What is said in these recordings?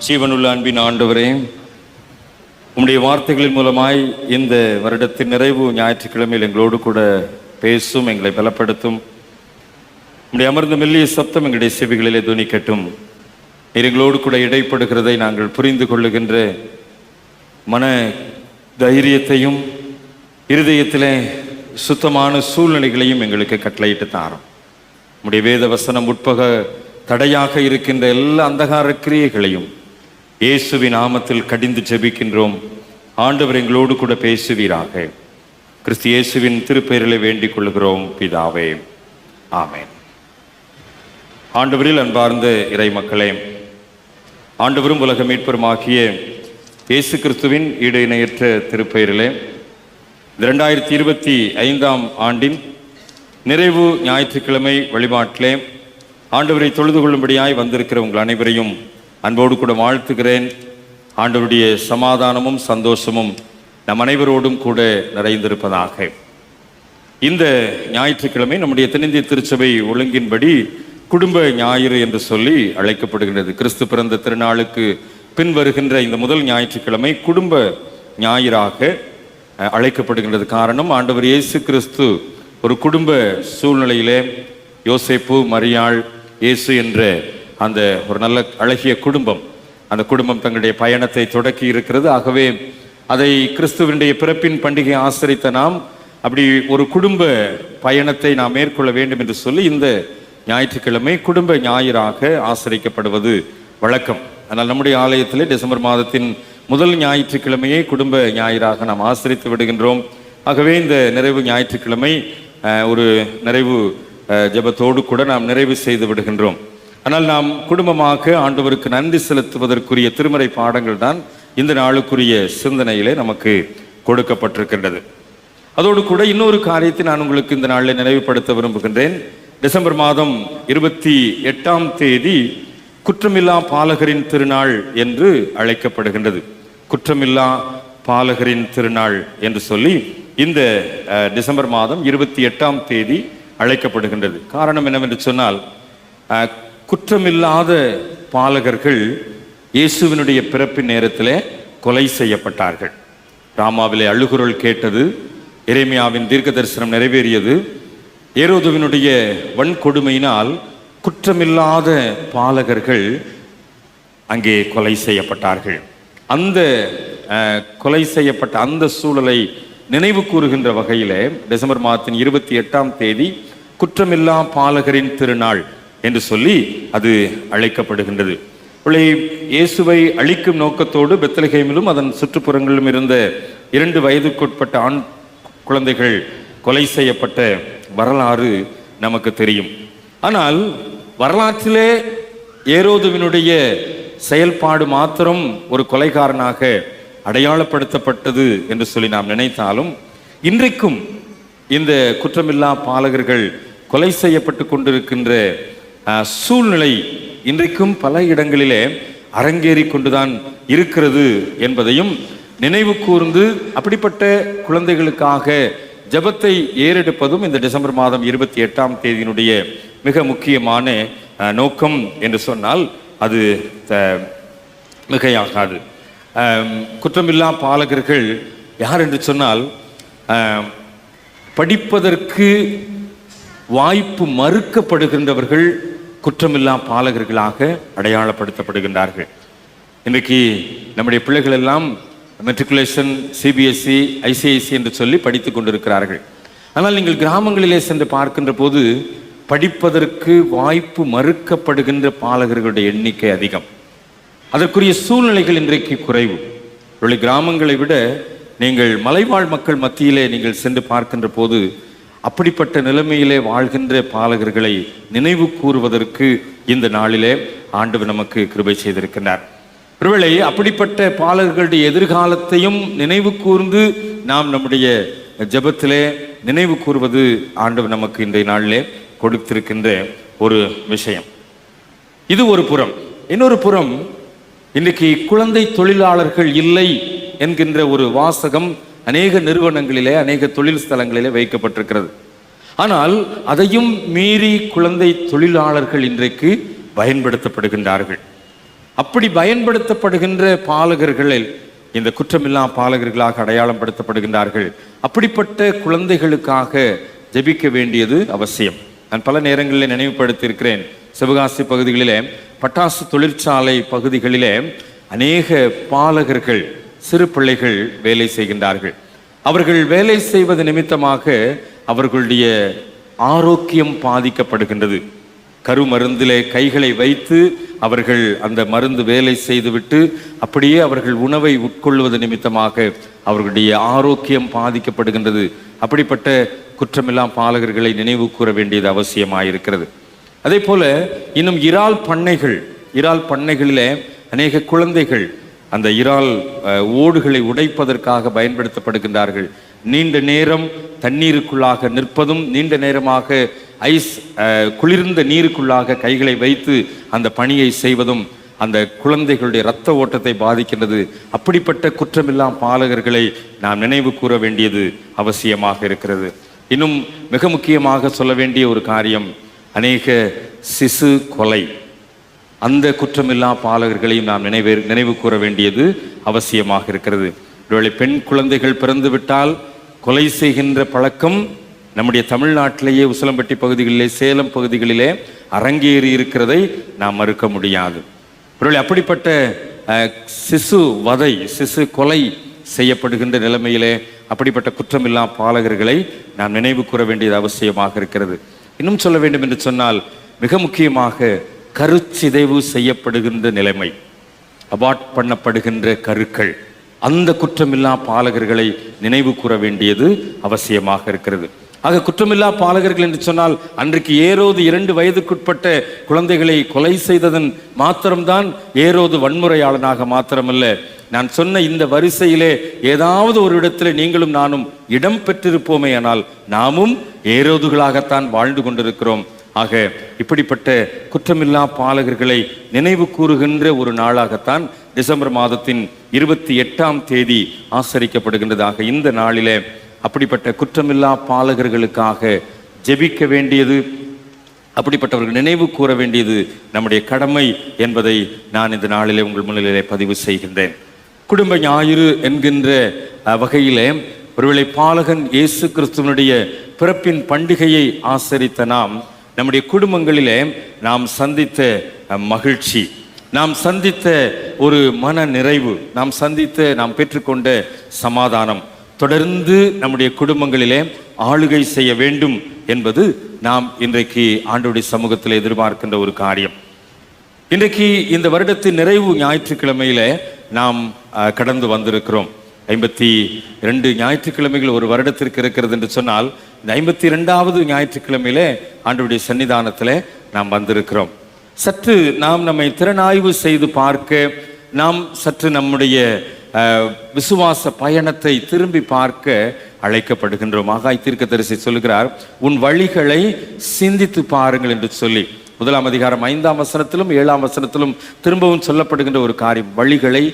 ஜீவனுள்ள அன்பின் ஆண்டவரே, உம்முடைய வார்த்தைகளின் மூலமாய் இந்த வருடத்தின் நிறைவு ஞாயிற்றுக்கிழமையில் எங்களோடு கூட பேசும், எங்களை பலப்படுத்தும். உம்முடைய அமர்ந்த மெல்லிய சப்தம் எங்களுடைய செவிகளிலே துணிக்கட்டும். எங்களோடு கூட இடைப்படுகிறதை நாங்கள் புரிந்து கொள்ளுகின்ற மன தைரியத்தையும் இருதயத்திலே சுத்தமான சூழ்நிலைகளையும் எங்களுக்கு கட்டளையிட்டு தாரும். உம்முடைய வேத வசனம் உட்பக தடையாக இருக்கின்ற எல்லா அந்தகார கிரியைகளையும் இயேசுவின் நாமத்தில் கடிந்து ஜெபிக்கின்றோம். ஆண்டவர் எங்களோடு கூட பேசுவீராக. கிறிஸ்து இயேசுவின் திருப்பெயரிலே வேண்டிக் கொள்கிறோம் பிதாவே, ஆமென். ஆண்டவரில் அன்பார்ந்த இறை மக்களே, ஆண்டவரும் உலக மீட்பருமாகிய இயேசு கிறிஸ்துவின் ஈடு இணையற்ற திருப்பெயரிலே 2025 ஆண்டின் நிறைவு ஞாயிற்றுக்கிழமை வழிபாட்டிலே ஆண்டவரை தொழுது கொள்ளும்படியாய் வந்திருக்கிற உங்கள் அனைவரையும் அன்போடு கூட வாழ்த்துகிறேன். ஆண்டவருடைய சமாதானமும் சந்தோஷமும் நம் அனைவரோடும் கூட நிறைந்திருப்பதாக. இந்த ஞாயிற்றுக்கிழமை நம்முடைய தென்னிந்திய திருச்சபை ஒழுங்கின்படி குடும்ப ஞாயிறு என்று சொல்லி அழைக்கப்படுகின்றது. கிறிஸ்து பிறந்த திருநாளுக்கு பின் வருகின்ற இந்த முதல் ஞாயிற்றுக்கிழமை குடும்ப ஞாயிறாக அழைக்கப்படுகின்றது. காரணம், ஆண்டவர் இயேசு கிறிஸ்து ஒரு குடும்ப சூழ்நிலையிலே யோசேப்பு, மரியாள், இயேசு என்ற அந்த ஒரு நல்ல அழகிய குடும்பம், அந்த குடும்பம் தங்களுடைய பயணத்தை தொடக்கி இருக்கிறது. ஆகவே அதை கிறிஸ்துவனுடைய பிறப்பின் பண்டிகை ஆசரித்த நாம் அப்படி ஒரு குடும்ப பயணத்தை நாம் மேற்கொள்ள வேண்டும் என்று சொல்லி இந்த ஞாயிற்றுக்கிழமை குடும்ப ஞாயிறாக ஆசரிக்கப்படுவது வழக்கம். ஆனால் நம்முடைய ஆலயத்தில் டிசம்பர் மாதத்தின் முதல் ஞாயிற்றுக்கிழமையை குடும்ப ஞாயிறாக நாம் ஆசரித்து விடுகின்றோம். ஆகவே இந்த நிறைவு ஞாயிற்றுக்கிழமை ஒரு நிறைவு ஜெபத்தோடு கூட நாம் நிறைவு செய்து விடுகின்றோம். ஆனால் நாம் குடும்பமாக ஆண்டவருக்கு நன்றி செலுத்துவதற்குரிய திருமறை பாடங்கள் தான் இந்த நாளுக்குரிய சிந்தனையிலே நமக்கு கொடுக்கப்பட்டிருக்கின்றது. அதோடு கூட இன்னொரு காரியத்தை நான் உங்களுக்கு இந்த நாளில் நினைவுபடுத்த விரும்புகின்றேன். டிசம்பர் மாதம் 28ஆம் தேதி குற்றமில்லா பாலகரின் திருநாள் என்று அழைக்கப்படுகின்றது. குற்றமில்லா பாலகரின் திருநாள் என்று சொல்லி இந்த டிசம்பர் மாதம் 28ஆம் தேதி அழைக்கப்படுகின்றது. காரணம் என்னவென்று சொன்னால், குற்றமில்லாத பாலகர்கள் இயேசுவினுடைய பிறப்பின் நேரத்திலே கொலை செய்யப்பட்டார்கள். ராமாவிலே அழுகுரல் கேட்டது, எரேமியாவின் தீர்க்க தரிசனம் நிறைவேறியது. ஏரோதுவினுடைய வன்கொடுமையினால் குற்றமில்லாத பாலகர்கள் அங்கே கொலை செய்யப்பட்டார்கள். அந்த கொலை செய்யப்பட்ட அந்த சூழலை நினைவு கூறுகின்ற வகையிலே டிசம்பர் மாதத்தின் 28ஆம் தேதி குற்றமில்லா பாலகரின் திருநாள் என்று சொல்லி அது அழைக்கப்படுகின்றது. இயேசுவை அழிக்கும் நோக்கத்தோடு பெத்லகேமிலும் அதன் சுற்றுப்புறங்களிலும் இருந்த 2 வயதுக்குட்பட்ட ஆண் குழந்தைகள் கொலை செய்யப்பட்ட வரலாறு நமக்கு தெரியும். ஆனால் வரலாற்றிலே ஏரோதுவினுடைய செயல்பாடு மாத்திரம் ஒரு கொலைகாரனாக அடையாளப்படுத்தப்பட்டது என்று சொல்லி நாம் நினைத்தாலும், இன்றைக்கும் இந்த குற்றமில்லா பாலகர்கள் கொலை செய்யப்பட்டு கொண்டிருக்கின்ற சூழ்நிலை இன்றைக்கும் பல இடங்களிலே அரங்கேறி கொண்டுதான் இருக்கிறது என்பதையும் நினைவு கூர்ந்து அப்படிப்பட்ட குழந்தைகளுக்காக ஜெபத்தை ஏறெடுப்பதும் இந்த டிசம்பர் மாதம் 28ஆம் தேதியினுடைய மிக முக்கியமான நோக்கம் என்று சொன்னால் அது மிகையாகாது. குற்றமில்லா பாலகர்கள் யார் என்று சொன்னால், படிப்பதற்கு வாய்ப்பு மறுக்கப்படுகின்றவர்கள் குற்றமில்லா பாலகர்களாக அடையாளப்படுத்தப்படுகின்றார்கள். இன்றைக்கு நம்முடைய பிள்ளைகள் எல்லாம் மெட்ரிகுலேஷன், சிபிஎஸ்சி, ஐசிஐசி என்று சொல்லி படித்து கொண்டிருக்கிறார்கள். ஆனால் நீங்கள் கிராமங்களிலே சென்று பார்க்கின்ற போது படிப்பதற்கு வாய்ப்பு மறுக்கப்படுகின்ற பாலகர்களுடைய எண்ணிக்கை அதிகம். அதற்குரிய சூழ்நிலைகள் இன்றைக்கு குறைவு. கிராமங்களை விட நீங்கள் மலைவாழ் மக்கள் மத்தியிலே நீங்கள் சென்று பார்க்கின்ற போது அப்படிப்பட்ட நிலைமையிலே வாழ்கின்ற பாலகர்களை நினைவு கூறுவதற்கு இந்த நாளிலே ஆண்டவர் நமக்கு கிருபை செய்திருக்கிறார். ஒருவேளை அப்படிப்பட்ட பாலகர்களுடைய எதிர்காலத்தையும் நினைவு கூர்ந்து நாம் நம்முடைய ஜெபத்திலே நினைவு கூறுவது ஆண்டவர் நமக்கு இன்றைய நாளிலே கொடுத்திருக்கின்ற ஒரு விஷயம். இது ஒரு புறம். இன்னொரு புறம், இன்றைக்கு குழந்தை தொழிலாளர்கள் இல்லை என்கின்ற ஒரு வாசகம் அநேக நிறுவனங்களிலே, அநேக தொழில் ஸ்தலங்களிலே வைக்கப்பட்டிருக்கிறது. ஆனால் அதையும் மீறி குழந்தை தொழிலாளர்கள் இன்றைக்கு பயன்படுத்தப்படுகின்றார்கள். அப்படி பயன்படுத்தப்படுகின்ற பாலகர்களில் இந்த குற்றமில்லா பாலகர்களாக அடையாளம் படுத்தப்படுகின்றார்கள். அப்படிப்பட்ட குழந்தைகளுக்காக ஜெபிக்க வேண்டியது அவசியம். நான் பல நேரங்களில் நினைவுபடுத்தியிருக்கிறேன். சிவகாசி பகுதிகளிலே, பட்டாசு தொழிற்சாலை பகுதிகளிலே அநேக பாலகர்கள், சிறு பிள்ளைகள் வேலை செய்கின்றார்கள். அவர்கள் வேலை செய்வது நிமித்தமாக அவர்களுடைய ஆரோக்கியம் பாதிக்கப்படுகின்றது. கருமருந்திலே கைகளை வைத்து அவர்கள் அந்த மருந்து வேலை செய்துவிட்டு அப்படியே அவர்கள் உணவை உட்கொள்வது நிமித்தமாக அவர்களுடைய ஆரோக்கியம் பாதிக்கப்படுகின்றது. அப்படிப்பட்ட குற்றமில்லா பாலகர்களை நினைவு கூற வேண்டியது அவசியமாயிருக்கிறது. அதே போல இன்னும் இறால் பண்ணைகளிலே அநேக குழந்தைகள் அந்த இறால் ஓடுகளை உடைப்பதற்காக பயன்படுத்தப்படுகின்றார்கள். நீண்ட நேரம் தண்ணீருக்குள்ளாக நிற்பதும், நீண்ட நேரமாக ஐஸ் குளிர்ந்த நீருக்குள்ளாக கைகளை வைத்து அந்த பணியை செய்வதும் அந்த குழந்தைகளுடைய இரத்த ஓட்டத்தை பாதிக்கின்றது. அப்படிப்பட்ட குற்றமில்லா பாலகர்களை நாம் நினைவு கூற வேண்டியது அவசியமாக இருக்கிறது. இன்னும் மிக முக்கியமாக சொல்ல வேண்டிய ஒரு காரியம், அநேக சிசு கொலை, அந்த குற்றமில்லா பாலகர்களையும் நாம் நினைவு கூற வேண்டியது அவசியமாக இருக்கிறது. ஒருவேளை பெண் குழந்தைகள் பிறந்து விட்டால் கொலை செய்கின்ற பழக்கம் நம்முடைய தமிழ்நாட்டிலேயே உசிலம்பட்டி பகுதிகளிலே, சேலம் பகுதிகளிலே அரங்கேறி இருக்கிறதை நாம் மறுக்க முடியாது. ஒருவேளை அப்படிப்பட்ட சிசு கொலை செய்யப்படுகின்ற நிலைமையிலே அப்படிப்பட்ட குற்றமில்லா பாலகர்களை நாம் நினைவு கூற வேண்டியது அவசியமாக இருக்கிறது. இன்னும் சொல்ல வேண்டும் என்று சொன்னால், மிக முக்கியமாக கருச்சிதைவு செய்யப்படுகின்ற நிலைமை, அபார்ட் பண்ணப்படுகின்ற கருக்கள், அந்த குற்றமில்லா பாலகர்களை நினைவு கூற வேண்டியது அவசியமாக இருக்கிறது. ஆக குற்றமில்லா பாலகர்கள் என்று சொன்னால், அன்றைக்கு ஏரோது 2 வயதுக்குட்பட்ட குழந்தைகளை கொலை செய்ததன் மாத்திரம்தான் ஏரோது வன்முறையாளனாக மாத்திரமல்ல, நான் சொன்ன இந்த வரிசையிலே ஏதாவது ஒரு இடத்துல நீங்களும் நானும் இடம் பெற்றிருப்போமே, ஆனால் நாமும் ஏரோதுகளாகத்தான் வாழ்ந்து கொண்டிருக்கிறோம். ஆக இப்படிப்பட்ட குற்றமில்லா பாலகர்களை நினைவு கூறுகின்ற ஒரு நாளாகத்தான் டிசம்பர் மாதத்தின் 28ஆம் தேதி ஆசரிக்கப்படுகின்றதாக இந்த நாளிலே அப்படிப்பட்ட குற்றமில்லா பாலகர்களுக்காக ஜெபிக்க வேண்டியது, அப்படிப்பட்டவர்கள் நினைவு கூற வேண்டியது நம்முடைய கடமை என்பதை நான் இந்த நாளிலே உங்கள் முன்னிலையிலே பதிவு செய்கின்றேன். குடும்ப ஞாயிறு என்கின்ற வகையிலே ஒருவேளை பாலகன் இயேசு கிறிஸ்துவனுடைய பிறப்பின் பண்டிகையை ஆசரித்த நாம், நம்முடைய குடும்பங்களிலே நாம் சந்தித்த மகிழ்ச்சி, நாம் சந்தித்த ஒரு மன நிறைவு, நாம் பெற்றுக்கொண்ட சமாதானம் தொடர்ந்து நம்முடைய குடும்பங்களிலே ஆளுகை செய்ய வேண்டும் என்பது நாம் இன்றைக்கு ஆண்டவருடைய சமூகத்தில் எதிர்பார்க்கின்ற ஒரு காரியம். இன்றைக்கு இந்த வருடத்தின் நிறைவு ஞாயிற்றுக்கிழமையில நாம் கடந்து வந்திருக்கிறோம். 52 ஞாயிற்றுக்கிழமைகள் ஒரு வருடத்திற்கு இருக்கிறது என்று சொன்னால், இந்த 52வது ஞாயிற்றுக்கிழமையிலே ஆண்டவருடைய சன்னிதானத்தில் நாம் வந்திருக்கிறோம். சற்று நாம் நம்மை திறனாய்வு செய்து பார்க்க, நாம் சற்று நம்முடைய விசுவாச பயணத்தை திரும்பி பார்க்க அழைக்கப்படுகின்றோம். ஆகாய் தீர்க்கதரிசி சொல்லுகிறார், உன் வழிகளை சிந்தித்து பாருங்கள் என்று சொல்லி 1ஆம் அதிகாரம் 5ஆம் வசனத்திலும் 7ஆம் வசனத்திலும் திரும்பவும் சொல்லப்படுகின்ற ஒரு காரியம், வழிகளை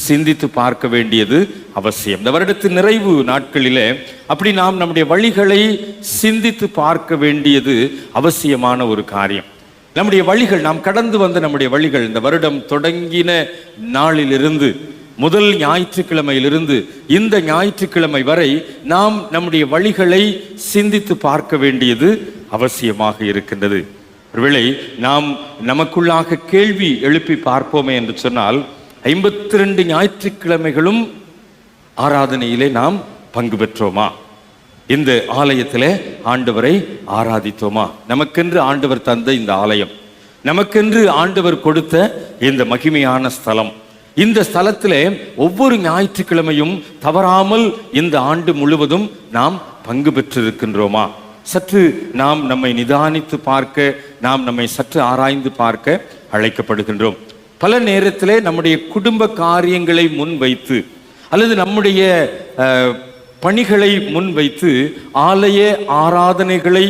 சிந்தித்து பார்க்க வேண்டியது அவசியம். இந்த வருடத்தின் நிறைவு நாட்களிலே அப்படி நாம் நம்முடைய வழிகளை சிந்தித்து பார்க்க வேண்டியது அவசியமான ஒரு காரியம். நம்முடைய வழிகள், நாம் கடந்து வந்த நம்முடைய வழிகள், இந்த வருடம் தொடங்கின நாளிலிருந்து, முதல் ஞாயிற்றுக்கிழமையிலிருந்து இந்த ஞாயிற்றுக்கிழமை வரை நாம் நம்முடைய வழிகளை சிந்தித்து பார்க்க வேண்டியது அவசியமாக இருக்கின்றது. ஒருவேளை நாம் நமக்குள்ளாக கேள்வி எழுப்பி பார்ப்போமே என்று சொன்னால், 52 ஞாயிற்றுக்கிழமைகளும் ஆராதனையிலே நாம் பங்கு பெற்றோமா? இந்த ஆலயத்திலே ஆண்டவரை ஆராதித்தோமா? நமக்கென்று ஆண்டவர் தந்த இந்த ஆலயம், நமக்கென்று ஆண்டவர் கொடுத்த இந்த மகிமையான ஸ்தலம், இந்த ஸ்தலத்திலே ஒவ்வொரு ஞாயிற்றுக்கிழமையும் தவறாமல் இந்த ஆண்டு முழுவதும் நாம் பங்கு பெற்றிருக்கின்றோமா? சற்று நாம் நம்மை நிதானித்து பார்க்க, நாம் நம்மை சற்று ஆராய்ந்து பார்க்க அழைக்கப்படுகின்றோம். பல நேரத்திலே நம்முடைய குடும்ப காரியங்களை முன்வைத்து அல்லது நம்முடைய பணிகளை முன்வைத்து ஆலய ஆராதனைகளை,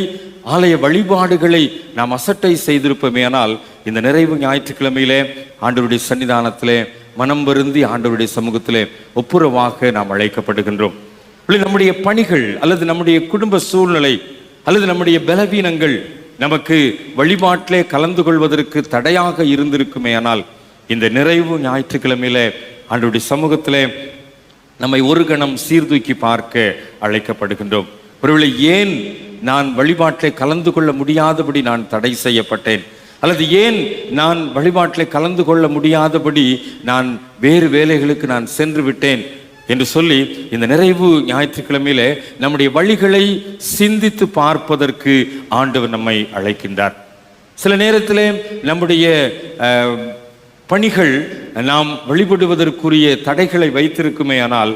ஆலய வழிபாடுகளை நாம் அசட்டை செய்திருப்போமே, ஆனால் இந்த நிறைவு ஞாயிற்றுக்கிழமையிலே ஆண்டவருடைய சன்னிதானத்திலே மனம் வருந்தி ஆண்டவருடைய சமூகத்திலே ஒப்புரவாக நாம் அழைக்கப்படுகின்றோம். நம்முடைய பணிகள் அல்லது நம்முடைய குடும்ப சூழ்நிலை அல்லது நம்முடைய பலவீனங்கள் நமக்கு வழிபாட்டிலே கலந்து கொள்வதற்கு தடையாக இருந்திருக்குமே, ஆனால் இந்த நிறைவு ஞாயிற்றுக்கிழமையில ஆண்டவருடைய சமூகத்திலே நம்மை ஒரு கணம் சீர்தூக்கி பார்க்க அழைக்கப்படுகின்றோம். ஒருவேளை ஏன் நான் வழிபாட்டிலே கலந்து கொள்ள முடியாதபடி நான் தடை செய்யப்பட்டேன், அல்லது ஏன் நான் வழிபாட்டிலே கலந்து கொள்ள முடியாதபடி நான் வேறு வேலைகளுக்கு நான் சென்று விட்டேன் என்று சொல்லி இந்த நிறைவு ஞாயிற்றுக்கிழமையில நம்முடைய வழிகளை சிந்தித்து பார்ப்பதற்கு ஆண்டவர் நம்மை அழைக்கின்றார். சில நேரத்திலே நம்முடைய பணிகள் நாம் வழிபடுவதற்குரிய தடைகளை வைத்திருக்குமே, ஆனால்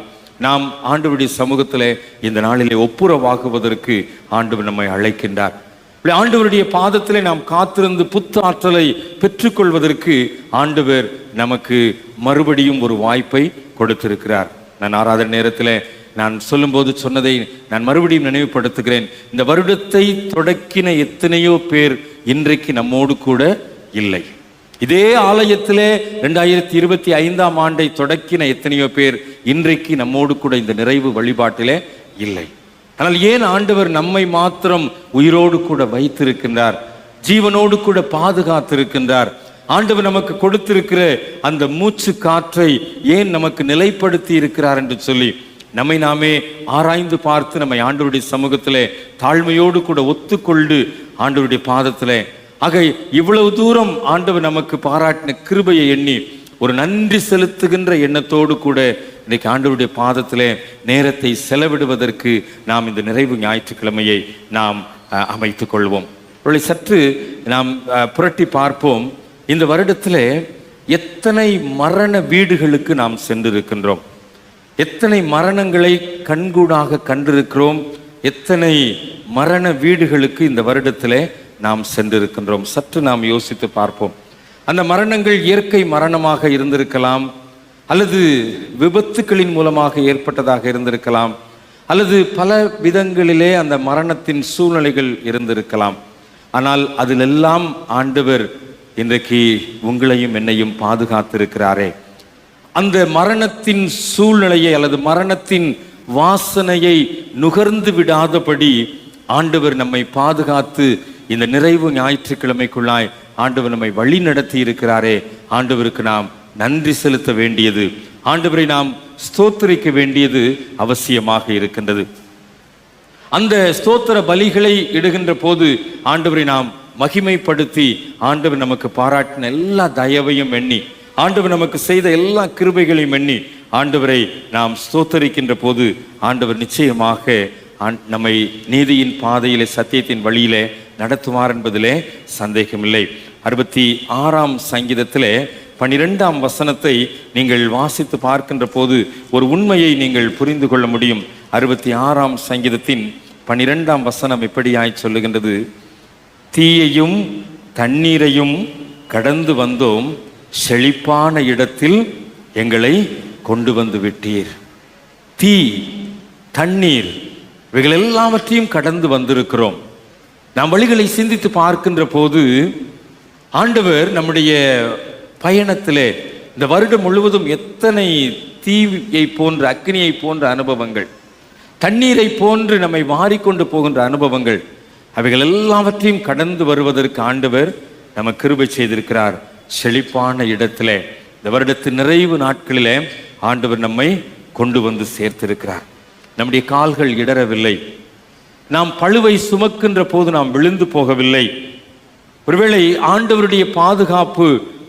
நாம் ஆண்டவருடைய சமூகத்திலே இந்த நாளிலே ஒப்புரவாகுவதற்கு ஆண்டவர் நம்மை அழைக்கின்றார். ஆண்டவருடைய பாதத்திலே நாம் காத்திருந்து புத்து ஆற்றலை பெற்றுக்கொள்வதற்கு ஆண்டவர் நமக்கு மறுபடியும் ஒரு வாய்ப்பை கொடுத்திருக்கிறார். நான் ஆராதனை நேரத்தில் நான் சொல்லும்போது சொன்னதை நான் மறுபடியும் நினைவுபடுத்துகிறேன். இந்த வருடத்தை தொடக்கின எத்தனையோ பேர் இன்றைக்கு நம்மோடு கூட இல்லை. இதே ஆலயத்திலே 2025ஆம் ஆண்டை தொடக்கின எத்தனையோ பேர் இன்றைக்கு நம்மோடு கூட இந்த நிறைவு வழிபாட்டிலே இல்லை. ஆனால் ஏன் ஆண்டவர் நம்மை மாத்திரம் உயிரோடு கூட வைத்திருக்கின்றார், ஜீவனோடு கூட பாதுகாத்திருக்கின்றார்? ஆண்டவர் நமக்கு கொடுத்திருக்கிற அந்த மூச்சு காற்றை ஏன் நமக்கு நிலைப்படுத்தி இருக்கிறார் என்று சொல்லி நம்மை நாமே ஆராய்ந்து பார்த்து நம்மை ஆண்டவருடைய சமூகத்திலே தாழ்மையோடு கூட ஒத்துக்கொண்டு ஆண்டவருடைய பாதத்திலே ஆக இவ்வளவு தூரம் ஆண்டவர் நமக்கு பாராட்டின கிருபையை எண்ணி ஒரு நன்றி செலுத்துகின்ற எண்ணத்தோடு கூட இன்னைக்கு ஆண்டவருடைய பாதத்திலே நேரத்தை செலவிடுவதற்கு நாம் இந்த நிறைவு ஞாயிற்றுக்கிழமையை நாம் அமைத்துக் கொள்வோம். சற்று நாம் புரட்டி பார்ப்போம். இந்த வருடத்திலே எத்தனை மரண வீடுகளுக்கு நாம் சென்றிருக்கின்றோம், எத்தனை மரணங்களை கண்கூடாக கண்டிருக்கிறோம், எத்தனை மரண வீடுகளுக்கு இந்த வருடத்திலே நாம் சென்றிருக்கின்றோம். சற்று நாம் யோசித்து பார்ப்போம். அந்த மரணங்கள் இயற்கை மரணமாக இருந்திருக்கலாம், அல்லது விபத்துக்களின் மூலமாக ஏற்பட்டதாக இருந்திருக்கலாம், அல்லது பல விதங்களிலே அந்த மரணத்தின் சூழ்நிலைகள் இருந்திருக்கலாம். ஆனால் அதிலெல்லாம் ஆண்டவர் இன்றைக்கு உங்களையும் என்னையும் பாதுகாத்திருக்கிறாரே. அந்த மரணத்தின் சூழ்நிலையை அல்லது மரணத்தின் வாசனையை நுகர்ந்து விடாதபடி ஆண்டவர் நம்மை பாதுகாத்து இந்த நிறைவு ஞாயிற்றுக்கிழமைக்குள்ளாய் ஆண்டவர் நம்மை வழி நடத்தி இருக்கிறாரே. ஆண்டவருக்கு நாம் நன்றி செலுத்த வேண்டியது, ஆண்டவரை நாம் ஸ்தோத்திரிக்க வேண்டியது அவசியமாக இருக்கின்றது. அந்த ஸ்தோத்திர பலிகளை இடுகின்ற போது ஆண்டவரை நாம் மகிமைப்படுத்தி ஆண்டவர் நமக்கு பாராட்டின எல்லா தயவையும் எண்ணி, ஆண்டவர் நமக்கு செய்த எல்லா கிருபைகளையும் எண்ணி ஆண்டவரை நாம் ஸ்தோத்தரிக்கின்ற போது ஆண்டவர் நிச்சயமாக நம்மை நீதியின் பாதையிலே சத்தியத்தின் வழியிலே நடத்துவார் என்பதிலே சந்தேகமில்லை. 66ஆம் சங்கீதத்திலே 12ஆம் வசனத்தை நீங்கள் வாசித்து பார்க்கின்ற போது ஒரு உண்மையை நீங்கள் புரிந்து கொள்ள முடியும். 66ஆம் சங்கீதத்தின் 12ஆம் வசனம் எப்படியாய் சொல்லுகின்றது? தீயையும் தண்ணீரையும் கடந்து வந்தோம், செழிப்பான இடத்தில் எங்களை கொண்டு வந்து விட்டீர். தீ, தண்ணீர், இவைகள் எல்லாவற்றையும் கடந்து வந்திருக்கிறோம். நாம் வழிகளை சிந்தித்து பார்க்கின்ற போது ஆண்டவர் நம்முடைய பயணத்திலே இந்த வருடம் முழுவதும் எத்தனை தீயை போன்ற, அக்னியை போன்ற அனுபவங்கள், தண்ணீரை போன்று நம்மை வாரிக்கொண்டு போகின்ற அனுபவங்கள், அவைகள் எல்லாவற்றையும் கடந்து வருவதற்கு ஆண்டவர் நமக்கு கிருபை செய்திருக்கிறார். செழிப்பான இடத்திலே இந்த வருடத்தின் நிறைவு நாட்களிலே ஆண்டவர் நம்மை கொண்டு வந்து சேர்த்திருக்கிறார். நம்முடைய கால்கள் இடறவில்லை, நாம் பழுவை சுமக்கின்ற போது நாம் விழுந்து போகவில்லை. ஒருவேளை ஆண்டவருடைய பாதுகாப்பு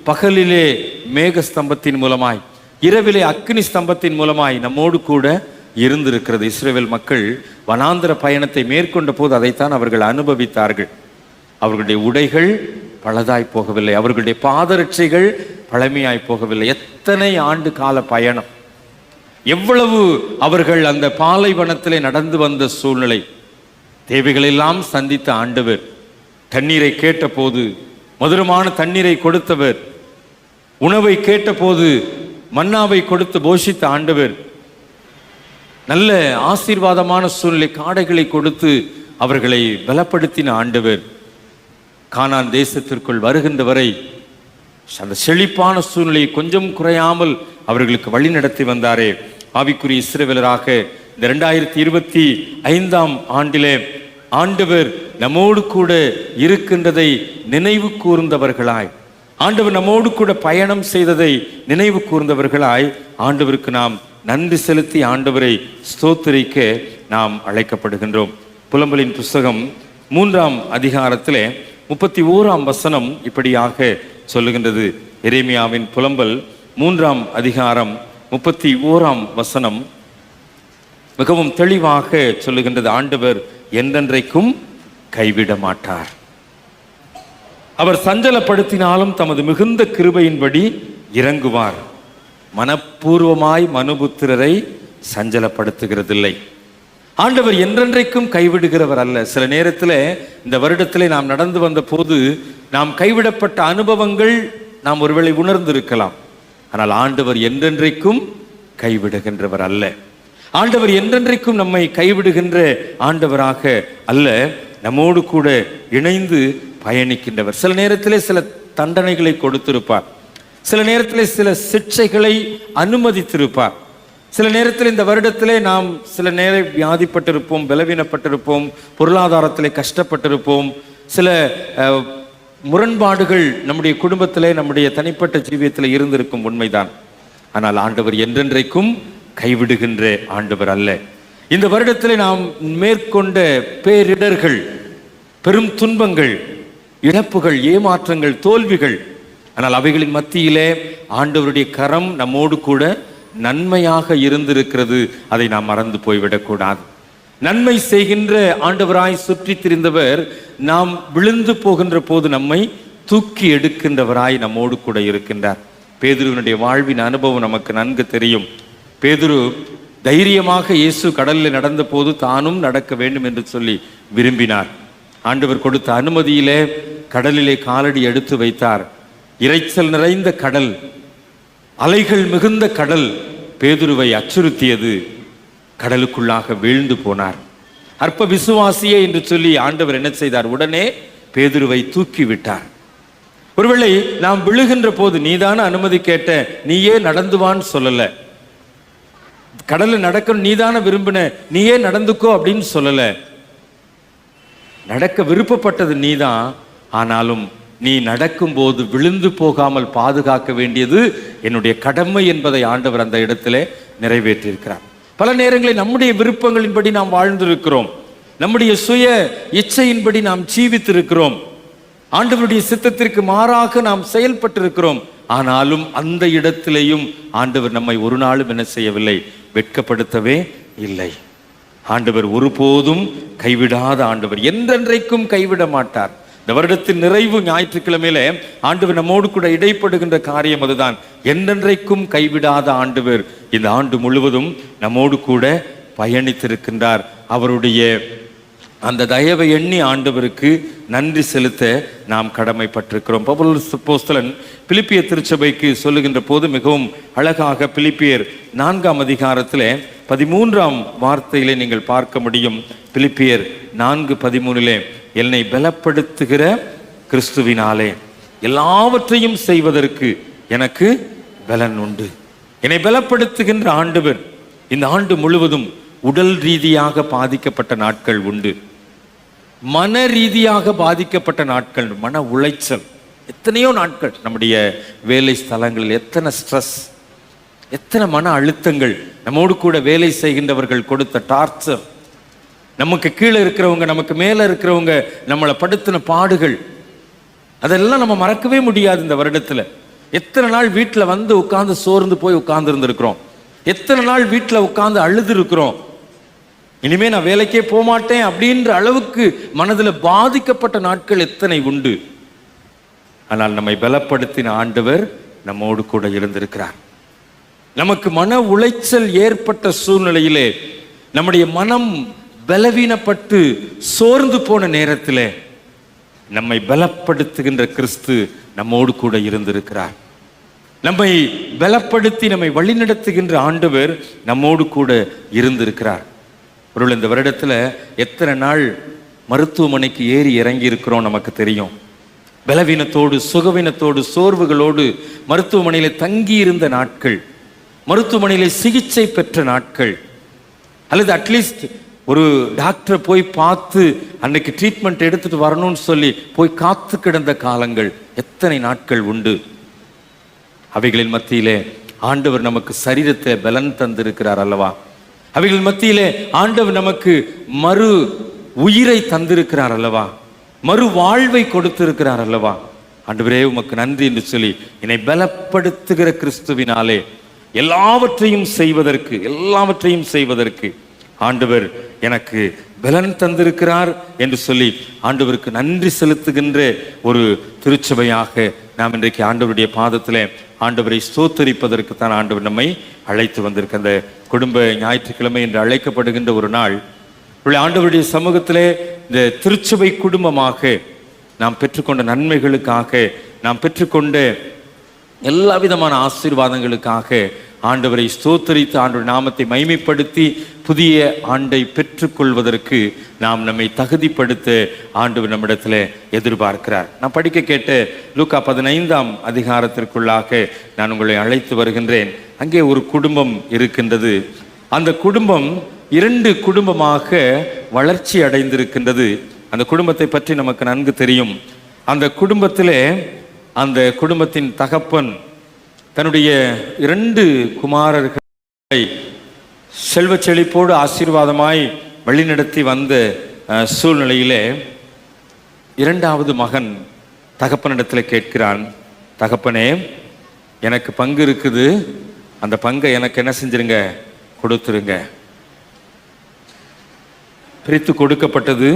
பகலிலே மேக ஸ்தம்பத்தின் மூலமாய், இரவிலே அக்னி ஸ்தம்பத்தின் மூலமாய் நம்மோடு கூட இருந்திருக்கிறது. இஸ்ரவேல் மக்கள் வனாந்தர பயணத்தை மேற்கொண்ட போது அதைத்தான் அவர்கள் அனுபவித்தார்கள். அவர்களுடைய உடைகள் பழதாய் போகவில்லை, அவர்களுடைய பாதரட்சைகள் பழமையாய் போகவில்லை. எத்தனை ஆண்டு கால பயணம், எவ்வளவு அவர்கள் அந்த பாலைவனத்திலே நடந்து வந்த சூழ்நிலை, தேவைகளெல்லாம் சந்தித்த ஆண்டவர் தண்ணீரை கேட்டபோது மதுரமான தண்ணீரை கொடுத்தவர், உணவை கேட்டபோது மன்னாவை கொடுத்து போஷித்த ஆண்டவர், நல்ல ஆசீர்வாதமான சூழ்நிலை காடைகளை கொடுத்து அவர்களை பலப்படுத்தின ஆண்டவர், கானான் தேசத்திற்குள் வருகின்ற வரை அந்த செழிப்பான சூழ்நிலையை கொஞ்சம் குறையாமல் அவர்களுக்கு வழி நடத்தி வந்தாரே. ஆவிக்குரிய இஸ்ரவேலராக இந்த 2025ஆம் ஆண்டிலே ஆண்டவர் நம்மோடு கூட இருக்கின்றதை நினைவு கூர்ந்தவர்களாய், ஆண்டவர் நம்மோடு கூட பயணம் செய்ததை நினைவு கூர்ந்தவர்களாய் ஆண்டவருக்கு நாம் நன்றி செலுத்தி ஆண்டவரை ஸ்தோத்திரிக்க நாம் அழைக்கப்படுகின்றோம். புலம்பலின் புஸ்தகம் 3ஆம் அதிகாரத்திலே 31ஆம் வசனம் இப்படியாக சொல்லுகின்றது. எரேமியாவின் புலம்பல் 3ஆம் அதிகாரம் 31ஆம் வசனம் மிகவும் தெளிவாக சொல்லுகின்றது. ஆண்டவர் என்றென்றைக்கும் கைவிட மாட்டார். அவர் சஞ்சலப்படுத்தினாலும் தமது மிகுந்த கிருபையின்படி இறங்குவார். மனப்பூர்வமாய் மனுபுத்திரரை சஞ்சலப்படுத்துகிறதில்லை. ஆண்டவர் என்றென்றைக்கும் கைவிடுகிறவர் அல்ல. சில நேரத்தில் இந்த வருடத்திலே நாம் நடந்து வந்த போது நாம் கைவிடப்பட்ட அனுபவங்கள் நாம் ஒருவேளை உணர்ந்திருக்கலாம். ஆனால் ஆண்டவர் என்றென்றைக்கும் கைவிடுகின்றவர் அல்ல. ஆண்டவர் என்றென்றைக்கும் நம்மை கைவிடுகின்ற ஆண்டவராக அல்ல, நம்மோடு கூட இணைந்து பயணிக்கின்றவர். சில நேரத்திலே சில தண்டனைகளை கொடுத்திருப்பார், சில நேரத்திலே சில சிக்ஷைகளை அனுமதித்திருப்பார். சில நேரத்தில் இந்த வருடத்திலே நாம் சில நேரம் வியாதிப்பட்டிருப்போம், பலவீனப்பட்டிருப்போம், பொருளாதாரத்திலே கஷ்டப்பட்டிருப்போம், சில முரண்பாடுகள் நம்முடைய குடும்பத்திலே நம்முடைய தனிப்பட்ட ஜீவியத்தில் இருந்திருக்கும், உண்மைதான். ஆனால் ஆண்டவர் என்றென்றைக்கும் கைவிடுகின்ற ஆண்டவர் அல்ல. இந்த வருடத்திலே நாம் மேற்கொண்ட பேரிடர்கள், பெரும் துன்பங்கள், இழப்புகள், ஏமாற்றங்கள், தோல்விகள், ஆனால் அவைகளின் மத்தியிலே ஆண்டவருடைய கரம் நம்மோடு கூட நன்மையாக இருந்திருக்கிறது. அதை நாம் மறந்து போய்விடக்கூடாது. நன்மை செய்கின்ற ஆண்டவராய் சுற்றி திரிந்தவர் நாம் விழுந்து போகின்ற போது நம்மை தூக்கி எடுக்கின்றவராய் நம்மோடு கூட இருக்கின்றார். பேதுருவினுடைய வாழ்வின் அனுபவம் நமக்கு நன்கு தெரியும். பேதுரு தைரியமாக இயேசு கடலில் நடந்த போது தானும் நடக்க வேண்டும் என்று சொல்லி விரும்பினார். ஆண்டவர் கொடுத்த அனுமதியிலே கடலிலே காலடி எடுத்து வைத்தார். இரைச்சல் நிறைந்த கடல், அலைகள் மிகுந்த கடல் பேதுருவை அச்சுறுத்தியது. கடலுக்குள்ளாக வீழ்ந்து போனார். அற்ப விசுவாசியே என்று சொல்லி ஆண்டவர் என்ன செய்தார்? உடனே பேதுருவை தூக்கி விட்டார். ஒருவேளை நாம் விழுகின்ற போது நீதான அனுமதி கேட்ட, நீயே நடந்துவான்னு சொல்லல. கடலில் நடக்க நீதான விரும்பின, நீயே நடந்துக்கோ அப்படின்னு சொல்லல. நடக்க விருப்பப்பட்டது நீதான். ஆனாலும் நீ நடக்கும் போது விழுந்து போகாமல் பாதுகாக்க வேண்டியது என்னுடைய கடமை என்பதை ஆண்டவர் அந்த இடத்திலே நிறைவேற்றியிருக்கிறார். பல நேரங்களில் நம்முடைய விருப்பங்களின்படி நாம் வாழ்ந்திருக்கிறோம், நம்முடைய சுய இச்சையின்படி நாம் ஜீவித்திருக்கிறோம், ஆண்டவருடைய சித்தத்திற்கு மாறாக நாம் செயல்பட்டிருக்கிறோம். ஆனாலும் அந்த இடத்திலேயும் ஆண்டவர் நம்மை ஒரு நாளும் என்ன செய்யவில்லை? வெட்கப்படுத்தவே இல்லை. ஆண்டவர் ஒருபோதும் கைவிடாத ஆண்டவர், என்றென்றைக்கும் கைவிட மாட்டார். இந்த வருடத்தின் நிறைவு ஞாயிற்றுக்கிழமையில ஆண்டவர் நம்மோடு கூட இடைப்படுகின்ற காரியம் அதுதான். என்றென்றைக்கும் கைவிடாத ஆண்டவர் இந்த ஆண்டு முழுவதும் நம்மோடு கூட பயணித்திருக்கின்றார். அவருடைய அந்த தயவை எண்ணி ஆண்டவருக்கு நன்றி செலுத்த நாம் கடமைப்பட்டிருக்கிறோம். பவுல் அப்போஸ்தலன் பிலிப்பிய திருச்சபைக்கு சொல்லுகின்ற போது மிகவும் அழகாக பிலிப்பியர் 4ஆம் அதிகாரத்திலே 13ஆம் வார்த்தையிலே நீங்கள் பார்க்க முடியும். பிலிப்பியர் 4:13 என்னை பலப்படுத்துகிற கிறிஸ்துவினாலே எல்லாவற்றையும் செய்வதற்கு எனக்கு பலன் உண்டு. என்னை பலப்படுத்துகின்ற ஆண்டவர். இந்த ஆண்டு முழுவதும் உடல் ரீதியாக பாதிக்கப்பட்ட நாட்கள் உண்டு, மன ரீதியாக பாதிக்கப்பட்ட நாட்கள், மன உளைச்சல், எத்தனையோ நாட்கள். நம்முடைய வேலை ஸ்தலங்களில் எத்தனை ஸ்ட்ரெஸ், எத்தனை மன அழுத்தங்கள், நம்மோடு கூட வேலை செய்கின்றவர்கள் கொடுத்த டார்ச்சர், நமக்கு கீழே இருக்கிறவங்க நமக்கு மேலே இருக்கிறவங்க நம்மளை படுத்தின பாடுகள், அதெல்லாம் நம்ம மறக்கவே முடியாது. இந்த வருடத்தில் எத்தனை நாள் வீட்டில் வந்து உட்கார்ந்து சோர்ந்து போய் உட்கார்ந்து இருந்திருக்கிறோம், எத்தனை நாள் வீட்டில் உட்கார்ந்து அழுது இருக்கிறோம். இனிமே நான் வேலைக்கே போகமாட்டேன் அப்படின்ற அளவுக்கு மனதில் பாதிக்கப்பட்ட நாட்கள் எத்தனை உண்டு. ஆனால் நம்மை பலப்படுத்தின ஆண்டவர் நம்மோடு கூட இருந்திருக்கிறார். நமக்கு மன உளைச்சல் ஏற்பட்ட சூழ்நிலையிலே, நம்முடைய மனம் பலவீனப்பட்டு சோர்ந்து போன நேரத்தில் நம்மை பலப்படுத்துகின்ற கிறிஸ்து நம்மோடு கூட இருந்திருக்கிறார். நம்மை பலப்படுத்தி நம்மை வழிநடத்துகின்ற ஆண்டவர் நம்மோடு கூட இருந்திருக்கிறார். ஒரு இந்த வருடத்தில் எத்தனை நாள் மருத்துவமனைக்கு ஏறி இறங்கி இருக்கிறோம் நமக்கு தெரியும். பலவீனத்தோடு, சுகவீனத்தோடு, சோர்வுகளோடு மருத்துவமனையில் தங்கி இருந்த நாட்கள், மருத்துவமனையில் சிகிச்சை பெற்ற நாட்கள், அல்லது அட்லீஸ்ட் ஒரு டாக்டரை போய் பார்த்து அன்னைக்கு ட்ரீட்மெண்ட் எடுத்துட்டு வரணும்னு சொல்லி போய் காத்து கிடந்த காலங்கள் எத்தனை நாட்கள் உண்டு. அவைகளின் மத்தியிலே ஆண்டவர் நமக்கு சரீரத்தை பலன் தந்திருக்கிறார் அல்லவா? அவைகளின் மத்தியிலே ஆண்டவர் நமக்கு மறு உயிரை தந்திருக்கிறார் அல்லவா? மறு வாழ்வை கொடுத்திருக்கிறார் அல்லவா? ஆண்டவரே உமக்கு நன்றி என்று சொல்லி என்னை பலப்படுத்துகிற கிறிஸ்துவினாலே எல்லாவற்றையும் செய்வதற்கு ஆண்டவர் எனக்கு பலன் தந்திருக்கிறார் என்று சொல்லி ஆண்டவருக்கு நன்றி செலுத்துகின்ற ஒரு திருச்சபையாக நாம் இன்றைக்கு ஆண்டவருடைய பாதத்திலே ஆண்டவரை ஸ்தோத்தரிப்பதற்கு தான் ஆண்டவர் நம்மை அழைத்து வந்திருக்க அந்த குடும்ப ஞாயிற்றுக்கிழமை என்று அழைக்கப்படுகின்ற ஒரு நாள். ஆண்டவருடைய சமூகத்திலே இந்த திருச்சபை குடும்பமாக நாம் பெற்றுக்கொண்ட நன்மைகளுக்காக, நாம் பெற்றுக்கொண்ட எல்லா விதமான ஆசீர்வாதங்களுக்காக ஆண்டவரை ஸ்தோத்தரித்து ஆண்டவர் நாமத்தை மகிமைப்படுத்தி புதிய ஆண்டை பெற்றுக்கொள்வதற்கு நாம் நம்மை தகுதிப்படுத்த ஆண்டவர் நம்மிடத்தில் எதிர்பார்க்கிறார். நான் படிக்க கேட்ட லூக்கா 15ஆம் அதிகாரத்திற்குள்ளாக நான் உங்களை அழைத்து வருகின்றேன். அங்கே ஒரு குடும்பம் இருக்கின்றது. அந்த குடும்பம் 2 குடும்பமாக வளர்ச்சி அடைந்திருக்கின்றது. அந்த குடும்பத்தை பற்றி நமக்கு நன்கு தெரியும். அந்த குடும்பத்திலே அந்த குடும்பத்தின் தகப்பன் தன்னுடைய 2 குமாரர்களை செல்வ செழிப்போடு ஆசீர்வாதமாய் வழிநடத்தி வந்த சூழ்நிலையிலே 2வது மகன் தகப்பனிடத்தில் கேட்கிறான், தகப்பனே எனக்கு பங்கு இருக்குது, அந்த பங்கை எனக்கு என்ன செஞ்சிருங்க, கொடுத்துருங்க. பிரித்து கொடுக்கப்பட்டது.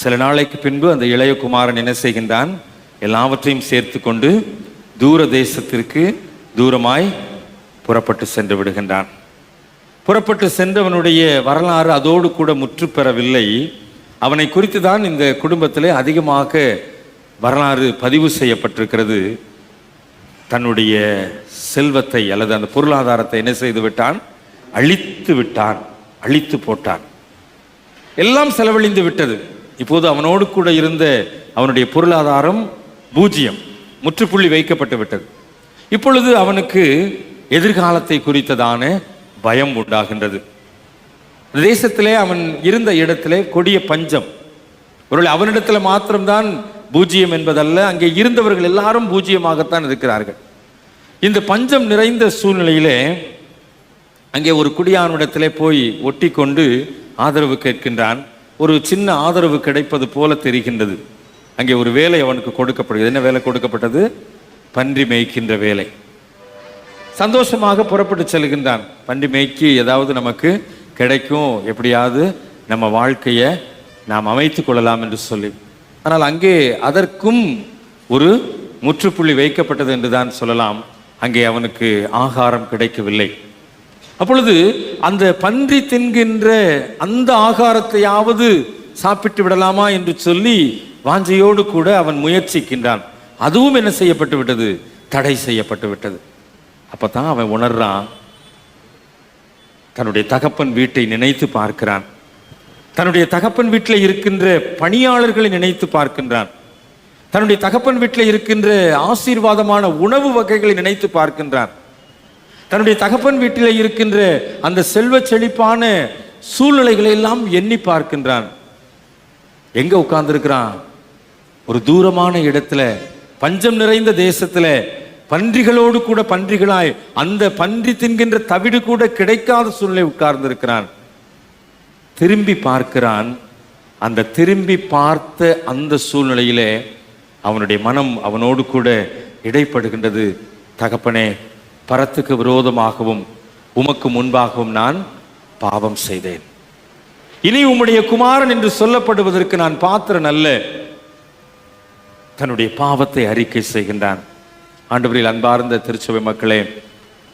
சில நாளைக்கு பின்பு அந்த இளைய குமாரன் என்ன செய்கின்றான், எல்லாவற்றையும் சேர்த்து கொண்டு தூர தேசத்திற்கு தூரமாய் புறப்பட்டு சென்று விடுகின்றான். புறப்பட்டு சென்றவனுடைய வரலாறு அதோடு கூட முற்று பெறவில்லை. அவனை குறித்து தான் இந்த குடும்பத்திலே அதிகமாக வரலாறு பதிவு செய்யப்பட்டிருக்கிறது. தன்னுடைய செல்வத்தை அல்லது அந்த பொருளாதாரத்தை என்ன செய்து விட்டான், அழித்து போட்டான். எல்லாம் செலவழிந்து விட்டது. இப்போது அவனோடு கூட இருந்த அவனுடைய பொருளாதாரம் பூஜ்ஜியம், முற்றுப்புள்ளி வைக்கப்பட்டு விட்டது. இப்பொழுது அவனுக்கு எதிர்காலத்தை குறித்ததான பயம் உண்டாகின்றது. தேசத்திலே அவன் இருந்த இடத்திலே கொடிய பஞ்சம். ஒருவேளை அவனிடத்துல மாத்திரம்தான் பூஜ்ஜியம் என்பதல்ல, அங்கே இருந்தவர்கள் எல்லாரும் பூஜ்ஜியமாகத்தான் இருக்கிறார்கள். இந்த பஞ்சம் நிறைந்த சூழ்நிலையிலே அங்கே ஒரு குடியானிடத்திலே போய் ஒட்டி கொண்டு ஆதரவு கேட்கின்றான். ஒரு சின்ன ஆதரவு கிடைப்பது போல தெரிகின்றது. அங்கே ஒரு வேலை அவனுக்கு கொடுக்கப்படுகிறது. என்ன வேலை கொடுக்கப்பட்டது? பன்றி மேய்க்கின்ற வேலை. சந்தோஷமாக புறப்பட்டு செல்கின்றான். பன்றி மேய்க்கு ஏதாவது நமக்கு கிடைக்கும், எப்படியாவது நம்ம வாழ்க்கையை நாம் அமைத்து கொள்ளலாம் என்று சொல்லி. ஆனால் அங்கே அதற்கும் ஒரு முற்றுப்புள்ளி வைக்கப்பட்டது என்று தான் சொல்லலாம். அங்கே அவனுக்கு ஆகாரம் கிடைக்கவில்லை. அப்பொழுது அந்த பன்றி தின்கின்ற அந்த ஆகாரத்தையாவது சாப்பிட்டு விடலாமா என்று சொல்லி வாஞ்சையோடு கூட அவன் முயற்சிக்கின்றான். அதுவும் என்ன செய்யப்பட்டு விட்டது? தடை செய்யப்பட்டு விட்டது. அப்பதான் அவன் உணர்றான், தன்னுடைய தகப்பன் வீட்டை நினைத்து பார்க்கிறான். தன்னுடைய தகப்பன் வீட்டில் இருக்கின்ற பணியாளர்களை நினைத்து பார்க்கின்றான். தன்னுடைய தகப்பன் வீட்டில் இருக்கின்ற ஆசீர்வாதமான உணவு வகைகளை நினைத்து பார்க்கின்றான். தன்னுடைய தகப்பன் வீட்டில் இருக்கின்ற அந்த செல்வ செழிப்பான சூழ்நிலைகளை எல்லாம் எண்ணி பார்க்கின்றான். எங்க உட்கார்ந்திருக்கிறான்? ஒரு தூரமான இடத்துல, பஞ்சம் நிறைந்த தேசத்துல, பன்றிகளோடு கூட பன்றிகளாய் அந்த பன்றி தின்கின்ற தவிடு கூட கிடைக்காத சூழ்நிலை உட்கார்ந்திருக்கிறான். திரும்பி பார்க்கிறான். அந்த திரும்பி பார்த்த அந்த சூழ்நிலையிலே அவனுடைய மனம் அவனோடு கூட இடைப்படுகின்றது. தகப்பனே, பரத்துக்கு விரோதமாகவும் உமக்கு முன்பாகவும் நான் பாவம் செய்தேன். இனி உம்முடைய குமாரன் என்று சொல்லப்படுவதற்கு நான் பாத்திரன் அல்ல. தன்னுடைய பாவத்தை அறிக்கை செய்கின்றான். ஆண்டவரில் அன்பார்ந்த திருச்சபை மக்களே,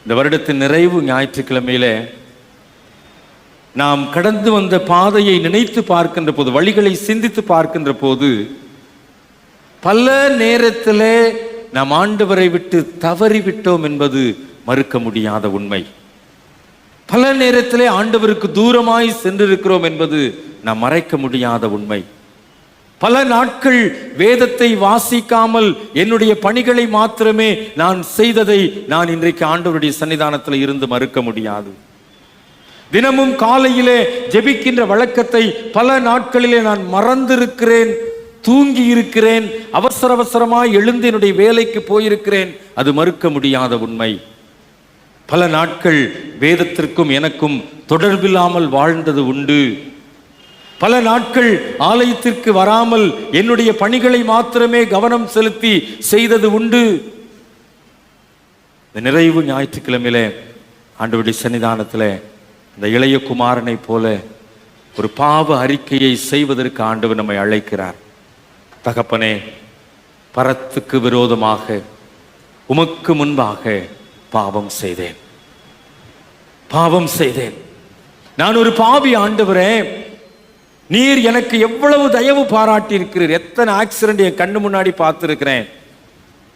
இந்த வருடத்தின் நிறைவு ஞாயிற்றுக்கிழமையிலே நாம் கடந்து வந்த பாதையை நினைத்து பார்க்கின்ற போது, வழிகளை சிந்தித்து பார்க்கின்ற போது, பல நேரத்திலே நாம் ஆண்டவரை விட்டு தவறிவிட்டோம் என்பது மறுக்க முடியாத உண்மை. பல நேரத்திலே ஆண்டவருக்கு தூரமாய் சென்றிருக்கிறோம் என்பது நாம் மறைக்க முடியாத உண்மை. பல நாட்கள் வேதத்தை வாசிக்காமல் என்னுடைய பணிகளை மாத்திரமே நான் செய்ததை நான் இன்றைக்கு ஆண்டவருடைய சன்னிதானத்தில் இருந்து மறுக்க முடியாது. தினமும் காலையிலே ஜெபிக்கின்ற வழக்கத்தை பல நாட்களிலே நான் மறந்திருக்கிறேன் தூங்கி இருக்கிறேன், அவசர அவசரமாய் எழுந்து என்னுடைய வேலைக்கு போயிருக்கிறேன். அது மறுக்க முடியாத உண்மை. பல நாட்கள் வேதத்திற்கும் எனக்கும் தொடர்பில்லாமல் வாழ்ந்தது உண்டு. பல நாட்கள் ஆலயத்திற்கு வராமல் என்னுடைய பணிகளை மாத்திரமே கவனம் செலுத்தி செய்தது உண்டு. இந்த நிறைவு ஞாயிற்றுக்கிழமையில ஆண்டவருடைய சன்னிதானத்தில் இந்த இளைய குமாரனை போல ஒரு பாவ அறிக்கையை செய்வதற்கு ஆண்டவர் நம்மை அழைக்கிறார். தகப்பனே, பரத்துக்கு விரோதமாக உமக்கு முன்பாக பாவம் செய்தேன், பாவம் செய்தேன். நான் ஒரு பாவி ஆண்டவரே. நீர் எனக்கு எவ்வளவு தயவு பாராட்டி இருக்கிறீர். எத்தனை ஆக்சிடென்ட் என் கண்ணு முன்னாடி பார்த்துருக்கிறேன்.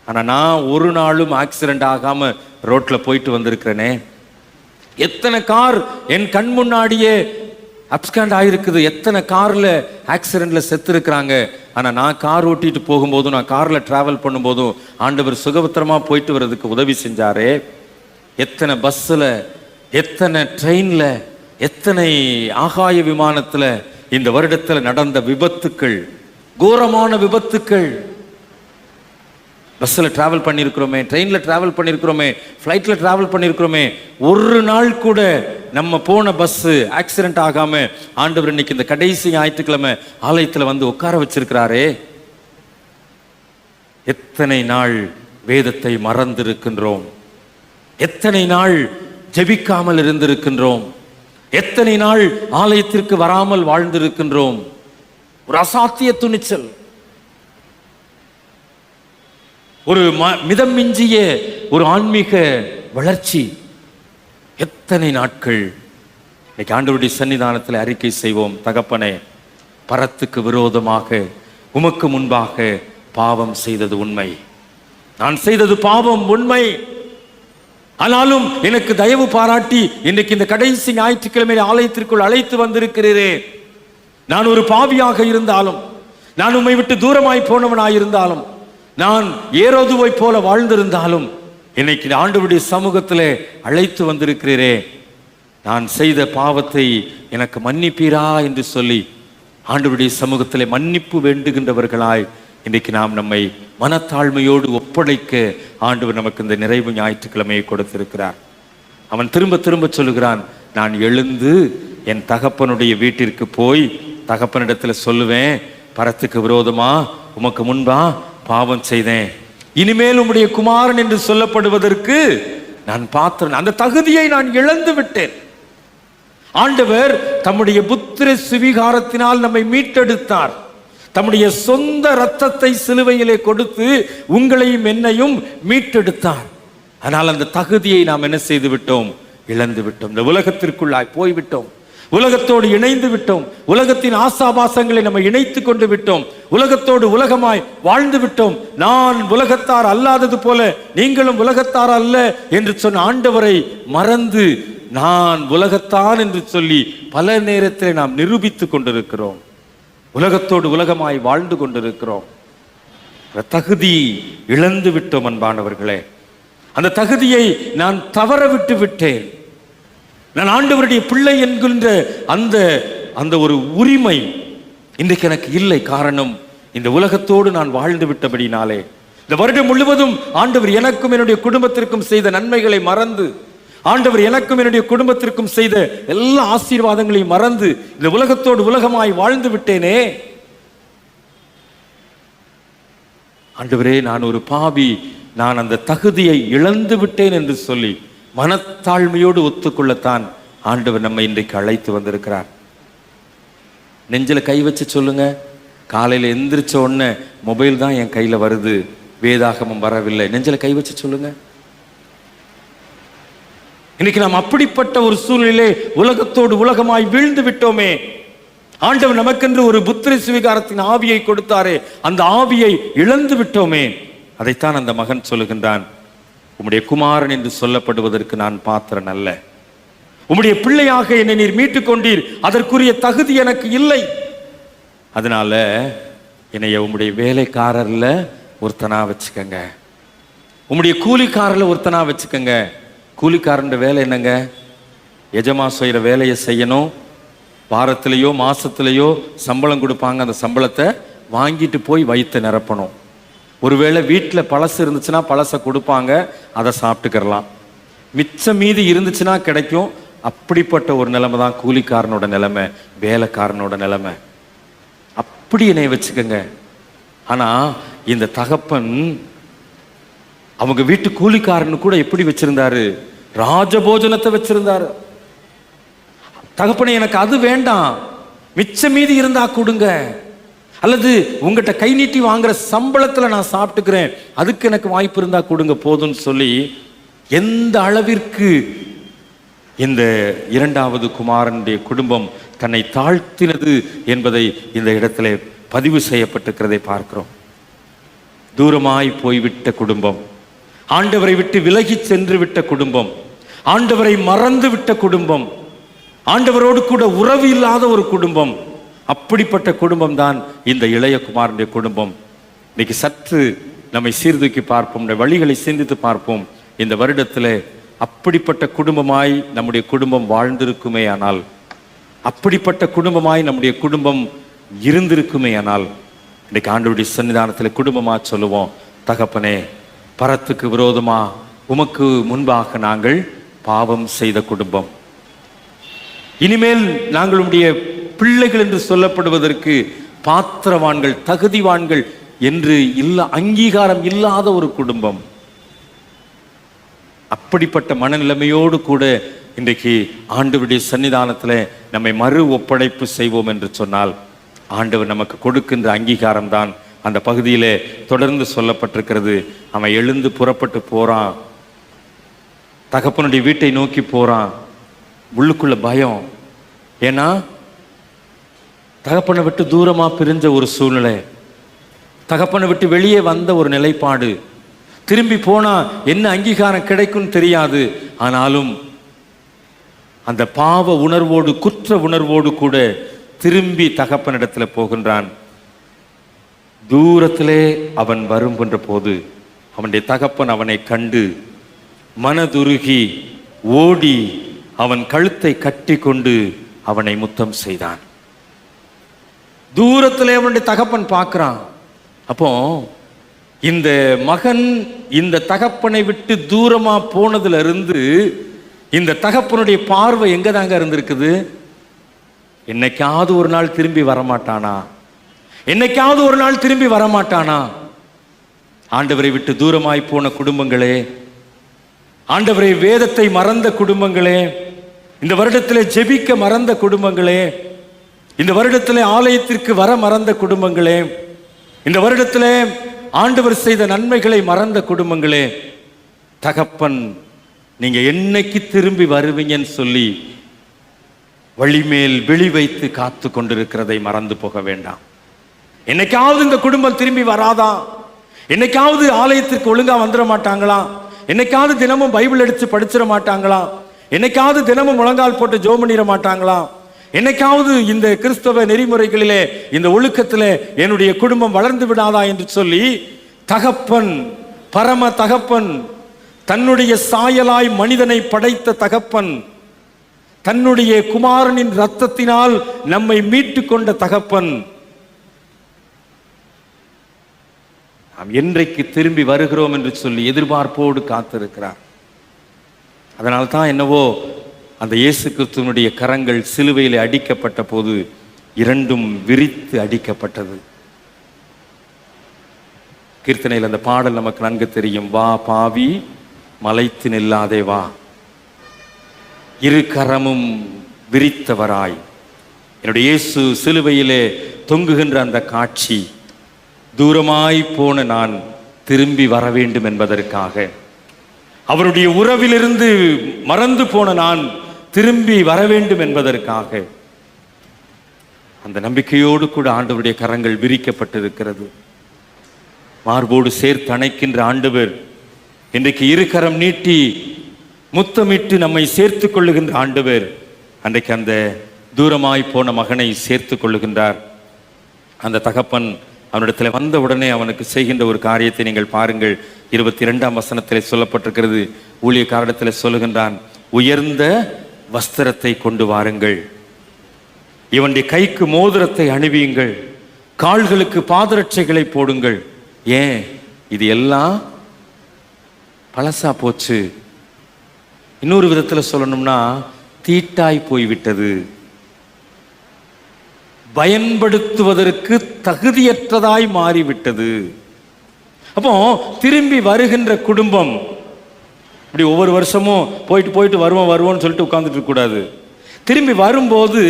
ஆனா நான் ஒரு நாளும் ஆக்சிடென்ட் ஆகாம ரோட்ல போயிட்டு வந்திருக்கிறேனே. எத்தனை கார் என் கண் முன்னாடியே அப்ஸ்காண்ட் ஆயிருக்குது. எத்தனை கார்ல ஆக்சிடென்ட்ல செத்து இருக்கிறாங்க. ஆனா நான் கார் ஓட்டிட்டு போகும்போதும், நான் கார்ல டிராவல் பண்ணும்போதும் ஆண்டவர் சுகபத்திரமா போயிட்டு வர்றதுக்கு உதவி செஞ்சாரே. எத்தனை பஸ்ல, எத்தனை ட்ரெயின்ல, எத்தனை ஆகாய விமானத்துல இந்த வருடத்துல நடந்த விபத்துக்கள், கோரமான விபத்துக்கள். பஸ்ஸில் டிராவல் பண்ணியிருக்கிறோமே, ட்ரெயினில் டிராவல் பண்ணியிருக்கிறோமே, ஃப்ளைட்டில் டிராவல் பண்ணியிருக்கிறோமே. ஒரு நாள் கூட நம்ம போன பஸ்ஸு ஆக்சிடென்ட் ஆகாம ஆண்டவர் இன்னைக்கு இந்த கடைசி ஞாயிற்றுக்கிழமை ஆலயத்தில் வந்து உட்கார வச்சிருக்கிறாரே. எத்தனை நாள் வேதத்தை மறந்திருக்கின்றோம், எத்தனை நாள் ஜெபிக்காமல் இருந்திருக்கின்றோம், எத்தனை நாள் ஆலயத்திற்கு வராமல் வாழ்ந்திருக்கின்றோம். ஒரு அசாத்திய துணிச்சல், ஒரு மிதம் மிஞ்சிய ஒரு ஆன்மீக வளர்ச்சி. எத்தனை நாட்கள் இன்னைக்கு ஆண்டவருடைய சன்னிதானத்தில் அறிக்கை செய்வோம். தகப்பனே, பரத்துக்கு விரோதமாக உமக்கு முன்பாக பாவம் செய்தது உண்மை, நான் செய்தது பாவம் உண்மை. ஆனாலும் எனக்கு தயவு பாராட்டி இன்றைக்கு இந்த கடைசி ஞாயிற்றுக்கிழமை ஆலயத்திற்குள் அழைத்து வந்திருக்கிறீரே. நான் ஒரு பாவியாக இருந்தாலும், நான் உம்மை விட்டு தூரமாய் போனவனாயிருந்தாலும், நான் ஏரோதுவை போல வாழ்ந்திருந்தாலும், இன்னைக்கு ஆண்டவருடைய சமூகத்திலே அழைத்து வந்திருக்கிறீரே. நான் செய்த பாவத்தை எனக்கு மன்னிப்பீரா என்று சொல்லி ஆண்டவருடைய சமூகத்திலே மன்னிப்பு வேண்டுகின்றவர்களாய் இன்றைக்கு நாம் நம்மை மனத்தாழ்மையோடு ஒப்படைக்க ஆண்டவர் நமக்கு இந்த நிறைவு ஞாயிற்றுக்கிழமையை கொடுத்திருக்கிறார். அவன் திரும்ப திரும்ப சொல்லுகிறான், நான் எழுந்து என் தகப்பனுடைய வீட்டிற்கு போய் தகப்பனிடத்துல சொல்லுவேன், பரத்துக்கு விரோதமா உமக்கு முன்பா பாவம் செய்தேன், இனிமேல் உம்முடைய குமாரன் என்று சொல்லப்படுவதற்கு நான் பாத்திரன், அந்த தகுதியை நான் இழந்து விட்டேன். ஆண்டவர் தம்முடைய புத்திர சுவிகாரத்தினால் நம்மை மீட்டெடுத்தார். தம்முடைய சொந்த இரத்தத்தை சிலுவையிலே கொடுத்து உங்களையும் என்னையும் மீட்டெடுத்தார். ஆனால் அந்த தகுதியை நாம் என்ன செய்து விட்டோம்? இழந்து விட்டோம். இந்த உலகத்திற்குள்ளாய் போய்விட்டோம், உலகத்தோடு இணைந்து விட்டோம், உலகத்தின் ஆசாபாசங்களை நம்ம இணைத்து கொண்டு விட்டோம், உலகத்தோடு உலகமாய் வாழ்ந்து விட்டோம். நான் உலகத்தார் அல்லாதது போல நீங்களும் உலகத்தார் அல்ல என்று சொன்ன ஆண்டவரை மறந்து நான் உலகத்தான் என்று சொல்லி பல நேரத்தில் நாம் நிரூபித்துக் கொண்டிருக்கிறோம். உலகத்தோடு உலகமாய் வாழ்ந்து கொண்டிருக்கிறோம். தகுதி இழந்து விட்டோம் அன்பானவர்களே. அந்த தகுதியை நான் தவற விட்டு விட்டேன். நான் ஆண்டவருடைய பிள்ளை என்கின்ற அந்த ஒரு உரிமை இன்றைக்கு எனக்கு இல்லை. காரணம், இந்த உலகத்தோடு நான் வாழ்ந்து விட்டபடினாலே. இந்த வருடம் முழுவதும் ஆண்டவர் எனக்கும் என்னுடைய குடும்பத்திற்கும் செய்த நன்மைகளை மறந்து, ஆண்டவர் எனக்கும் என்னுடைய குடும்பத்திற்கும் செய்த எல்லா ஆசீர்வாதங்களையும் மறந்து இந்த உலகத்தோடு உலகமாய் வாழ்ந்து விட்டேனே. ஆண்டவரே, நான் ஒரு பாவி, நான் அந்த தகுதியை இழந்து விட்டேன் என்று சொல்லி மனத்தாழ்மையோடு ஒத்துக்கொள்ளத்தான் ஆண்டவர் நம்மை இன்றைக்கு அழைத்து வந்திருக்கிறார். நெஞ்சில கை வச்சு சொல்லுங்க, காலையில் எந்திரிச்ச உடனே மொபைல் தான் என் கையில் வருது, வேதாகமம் வரவில்லை. நெஞ்சில கை வச்சு சொல்லுங்க. இன்னைக்கு நாம் அப்படிப்பட்ட ஒரு சூழ்நிலை உலகத்தோடு உலகமாய் வீழ்ந்து விட்டோமே. ஆண்டவர் நமக்கென்று ஒரு புத்திர சுவிகாரத்தின் ஆவியை கொடுத்தாரே, அந்த ஆவியை இழந்து விட்டோமே. அதைத்தான் அந்த மகன் சொல்லுகின்றான், உம்முடைய குமாரன் என்று சொல்லப்படுவதற்கு நான் பாத்திரன் அல்ல, உம்முடைய பிள்ளையாக என்னை நீர் மீட்டுக் கொண்டீர், அதற்குரிய தகுதி எனக்கு இல்லை. அதனால என்னைய உம்முடைய வேலைக்காரர்ல ஒருத்தனா வச்சுக்கங்க, உம்முடைய கூலிக்காரர்ல ஒருத்தனா வச்சுக்கங்க. கூலிக்காரன் வேலை என்னங்க? எஜமா செய்கிற வேலையை செய்யணும், வாரத்திலேயோ மாசத்திலேயோ சம்பளம் கொடுப்பாங்க, அந்த சம்பளத்தை வாங்கிட்டு போய் வயிற்றை நிரப்பணும். ஒருவேளை வீட்டில் பழசு இருந்துச்சுன்னா பழசை கொடுப்பாங்க, அதை சாப்பிட்டுக்கிறலாம். மிச்சம் மீதி இருந்துச்சுன்னா கிடைக்கும். அப்படிப்பட்ட ஒரு நிலைமை தான் கூலிக்காரனோட நிலைமை, வேலைக்காரனோட நிலைமை. அப்படி என்னை வச்சுக்கோங்க. ஆனா இந்த தகப்பன் அவங்க வீட்டு கூலிக்காரனு கூட எப்படி வச்சிருந்தாரு? ராஜபோஜனத்தை வச்சிருந்தாரு. தகப்பனே, எனக்கு அது வேண்டாம், மிச்சம் மீதி இருந்தா கொடுங்க, அல்லது உங்ககிட்ட கை நீட்டி வாங்குற சம்பளத்துல நான் சாப்பிட்டுக்கிறேன், அதுக்கு எனக்கு வாய்ப்பு இருந்தா கொடுங்க போதும்னு சொல்லி எந்த அளவிற்கு இந்த இரண்டாவது குமாரனுடைய குடும்பம் தன்னை தாழ்த்தினது என்பதை இந்த இடத்துல பதிவு செய்யப்பட்டிருக்கிறதை பார்க்கிறோம். தூரமாய் போய்விட்ட குடும்பம், ஆண்டவரை விட்டு விலகி சென்று விட்ட குடும்பம், ஆண்டவரை மறந்து விட்ட குடும்பம், ஆண்டவரோடு கூட உறவு இல்லாத ஒரு குடும்பம். அப்படிப்பட்ட குடும்பம் தான் இந்த இளைய குமாரனுடைய குடும்பம். இன்னைக்கு சற்று நம்மை சீர்தூக்கி பார்ப்போம், வழிகளை சிந்தித்து பார்ப்போம். இந்த வருடத்தில் அப்படிப்பட்ட குடும்பமாய் நம்முடைய குடும்பம் வாழ்ந்திருக்குமே ஆனால், அப்படிப்பட்ட குடும்பமாய் நம்முடைய குடும்பம் இருந்திருக்குமே ஆனால், இன்னைக்கு ஆண்டவருடைய சன்னிதானத்தில் குடும்பமா சொல்லுவோம், தகப்பனே, பரத்துக்கு விரோதமா உமக்கு முன்பாக நாங்கள் பாவம் செய்த குடும்பம். இனிமேல் நாங்கள் உடைய பிள்ளைகள் என்று சொல்லப்படுவதற்கு பாத்திரவான்கள், தகுதிவான்கள் என்று அங்கீகாரம் இல்லாத ஒரு குடும்பம். அப்படிப்பட்ட மனநிலைமையோடு கூட இன்றைக்கு ஆண்டவருடைய சன்னிதானத்தில் நம்மை மறு ஒப்படைப்பு செய்வோம் என்று சொன்னால், ஆண்டவர் நமக்கு கொடுக்கின்ற அங்கீகாரம் தான் அந்த பகுதியிலே தொடர்ந்து சொல்லப்பட்டிருக்கிறது. அவன் எழுந்து புறப்பட்டு போறான், தகப்பனுடைய வீட்டை நோக்கி போறான். உள்ளுக்குள்ள பயம். ஏன்னா தகப்பனை விட்டு தூரமா பிரிஞ்ச ஒரு சூழ்நிலை, தகப்பனை விட்டு வெளியே வந்த ஒரு நிலைப்பாடு. திரும்பி போனா என்ன அங்கீகாரம் கிடைக்கும் தெரியாது. ஆனாலும் அந்த பாவ உணர்வோடு, குற்ற உணர்வோடு கூட திரும்பி தகப்பனிடத்துல போகின்றான். தூரத்திலே அவன் வருகின்ற போது அவனுடைய தகப்பன் அவனை கண்டு மனதுருகி ஓடி அவன் கழுத்தை கட்டி கொண்டு அவனை முத்தம் செய்தான். தூரத்திலே அவனுடைய தகப்பன் பார்க்கிறான். அப்போ இந்த மகன் இந்த தகப்பனை விட்டு தூரமா போனதுல இருந்து இந்த தகப்பனுடைய பார்வை எங்க தாங்க இருந்திருக்குது? என்னைக்காவது ஒரு நாள் திரும்பி வரமாட்டானா? என்னைக்காவது ஒரு நாள் திரும்பி வரமாட்டானா? ஆண்டவரை விட்டு தூரமாய் போன குடும்பங்களே, ஆண்டவரை வேதத்தை மறந்த குடும்பங்களே, இந்த வருடத்திலே ஜெபிக்க மறந்த குடும்பங்களே, இந்த வருடத்திலே ஆலயத்திற்கு வர மறந்த குடும்பங்களே, இந்த வருடத்திலே ஆண்டவர் செய்த நன்மைகளை மறந்த குடும்பங்களே, தகப்பன் நீங்க என்னைக்கு திரும்பி வருவீங்கன்னு சொல்லி வழிமேல் வெளி வைத்து காத்து கொண்டிருக்கிறதை மறந்து போக வேண்டாம். என்னைக்காவது இந்த குடும்பம் திரும்பி வராதா? என்னைக்காவது ஆலயத்திற்கு ஒழுங்கா வந்துட மாட்டாங்களா? என்னைக்காவது தினமும் பைபிள் எடுத்து படிச்சிட மாட்டாங்களா? என்னைக்காவது தினமும் முழங்கால் போட்டு ஜெபம் பண்ணிட மாட்டாங்களா? என்னைக்காவது இந்த கிறிஸ்தவ நெறிமுறைகளிலே, இந்த ஒழுக்கத்திலே என்னுடைய குடும்பம் வளர்ந்து விடாதா என்று சொல்லி தகப்பன், பரம தகப்பன், தன்னுடைய சாயலாய் மனிதனை படைத்த தகப்பன், தன்னுடைய குமாரனின் இரத்தத்தினால் நம்மை மீட்டு கொண்ட தகப்பன் நாம் என்றைக்கு திரும்பி வருகிறோம் என்று சொல்லி எதிர்பார்ப்போடு காத்திருக்கிறார். அதனால்தான் என்னவோ அந்த இயேசு கிறிஸ்துவனுடைய கரங்கள் சிலுவையில் அடிக்கப்பட்ட போது இரண்டும் விரித்து அடிக்கப்பட்டது. கீர்த்தனையில் அந்த பாடல் நமக்கு நன்கு தெரியும். வா பாவி மலைத்து நில்லாதே வா, இரு கரமும் விரித்தவராய். என்னுடைய இயேசு சிலுவையிலே தொங்குகின்ற அந்த காட்சி, தூரமாய் போன நான் திரும்பி வர வேண்டும் என்பதற்காக, அவருடைய உறவிலிருந்து மறந்து போன நான் திரும்பி வர வேண்டும் என்பதற்காக, அந்த நம்பிக்கையோடு கூட ஆண்டவருடைய கரங்கள் விரிக்கப்பட்டிருக்கிறது. மார்போடு சேர்த்து அணைக்கின்ற ஆண்டவர் இன்றைக்கு இரு கரம் நீட்டி முத்தமிட்டு நம்மை சேர்த்து கொள்ளுகின்ற ஆண்டவர் அன்றைக்கு அந்த தூரமாய் போன மகனை சேர்த்து கொள்ளுகின்றார். அந்த தகப்பன் அவனிடத்தில் வந்த உடனே அவனுக்கு செய்கின்ற ஒரு காரியத்தை நீங்கள் பாருங்கள். 22ஆம் வசனத்திலே சொல்லப்பட்டிருக்கிறது. ஊழியக்காரிடத்தில் சொல்லுகின்றான், உயர்ந்த வஸ்திரத்தை கொண்டு வாருங்கள், இவனுடைய கைக்கு மோதிரத்தை அணிவியுங்கள், கால்களுக்கு பாதரட்சைகளை போடுங்கள். ஏன்? இது எல்லாம் பழசா போச்சு. இன்னொரு விதத்தில் சொல்லணும்னா தீட்டாய் போய்விட்டது, பயன்படுத்துவதற்கு தகுதியற்றதாய் மாறிவிட்டது. அப்போ திரும்பி வருகின்ற குடும்பம் இப்படி ஒவ்வொரு வருஷமும் போயிட்டு வருவோம்னு சொல்லிட்டு உட்கார்ந்துட்டு இருக்க கூடாது. திரும்பி வரும்போது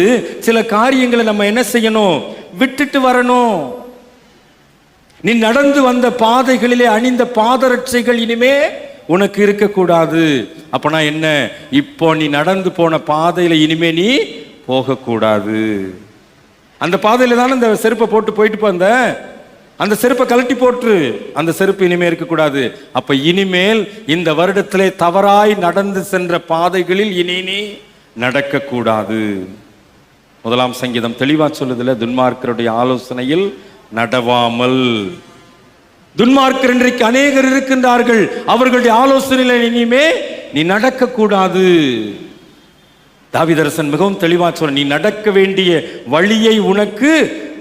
சில காரியங்களை நம்ம என்ன செய்யணும்? விட்டுட்டு வரணும். நீ நடந்து வந்த பாதைகளிலே அணிந்த பாதரட்சைகள் இனிமே உனக்கு இருக்கக்கூடாது. அப்பனா என்ன? இப்போ நீ நடந்து போன பாதையில இனிமே நீ போகக்கூடாது. அந்த பாதையில தானே இந்த செருப்பை போட்டு போயிட்டு போந்த, அந்த செருப்பை கழட்டி போட்டு, அந்த செருப்பு இனிமே இருக்கக்கூடாது. அப்ப இனிமேல் இந்த வருடத்திலே தவறாய் நடந்து சென்ற பாதைகளில் இனி நீ நடக்கக்கூடாது. 1 சங்கீதம் தெளிவா சொல்லுதுல, துன்மார்க்கருடைய ஆலோசனையில் நடவாமல். துன்மார்க்கர் இன்றைக்கு அநேகர் இருக்கின்றார்கள், அவர்களுடைய ஆலோசனையில இனிமே நீ நடக்கக்கூடாது. தாவீதரசன் மிகவும் தெளிவா சொல்ற, நீ நடக்க வேண்டிய வழியை உனக்கு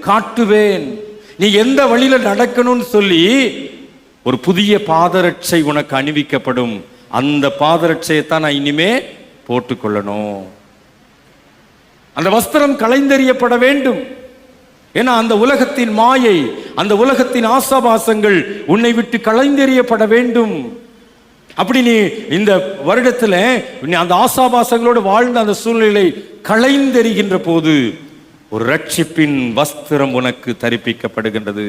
காட்டுவேன். நீ எந்த வழியில நடக்கணும்னு சொல்லி ஒரு புதிய பாதரட்சை உனக்கு அணிவிக்கப்படும். அந்த பாதரட்சையைத்தான் நான் இனிமே போட்டுக்கொள்ளணும். அந்த வஸ்திரம் களைந்தெறியப்பட வேண்டும். ஏன்னா அந்த உலகத்தின் மாயை, அந்த உலகத்தின் ஆசாபாசங்கள் உன்னை விட்டு களைந்தெறியப்பட வேண்டும். அப்படி நீ இந்த வருடத்துல நீ அந்த ஆசாபாசங்களோடு வாழ்ந்த அந்த சூழ்நிலை களைந்தெறிகின்ற போது ஒரு ரட்சிப்பின் வஸ்திரம் உனக்கு தரிப்பிக்கப்படுகின்றது.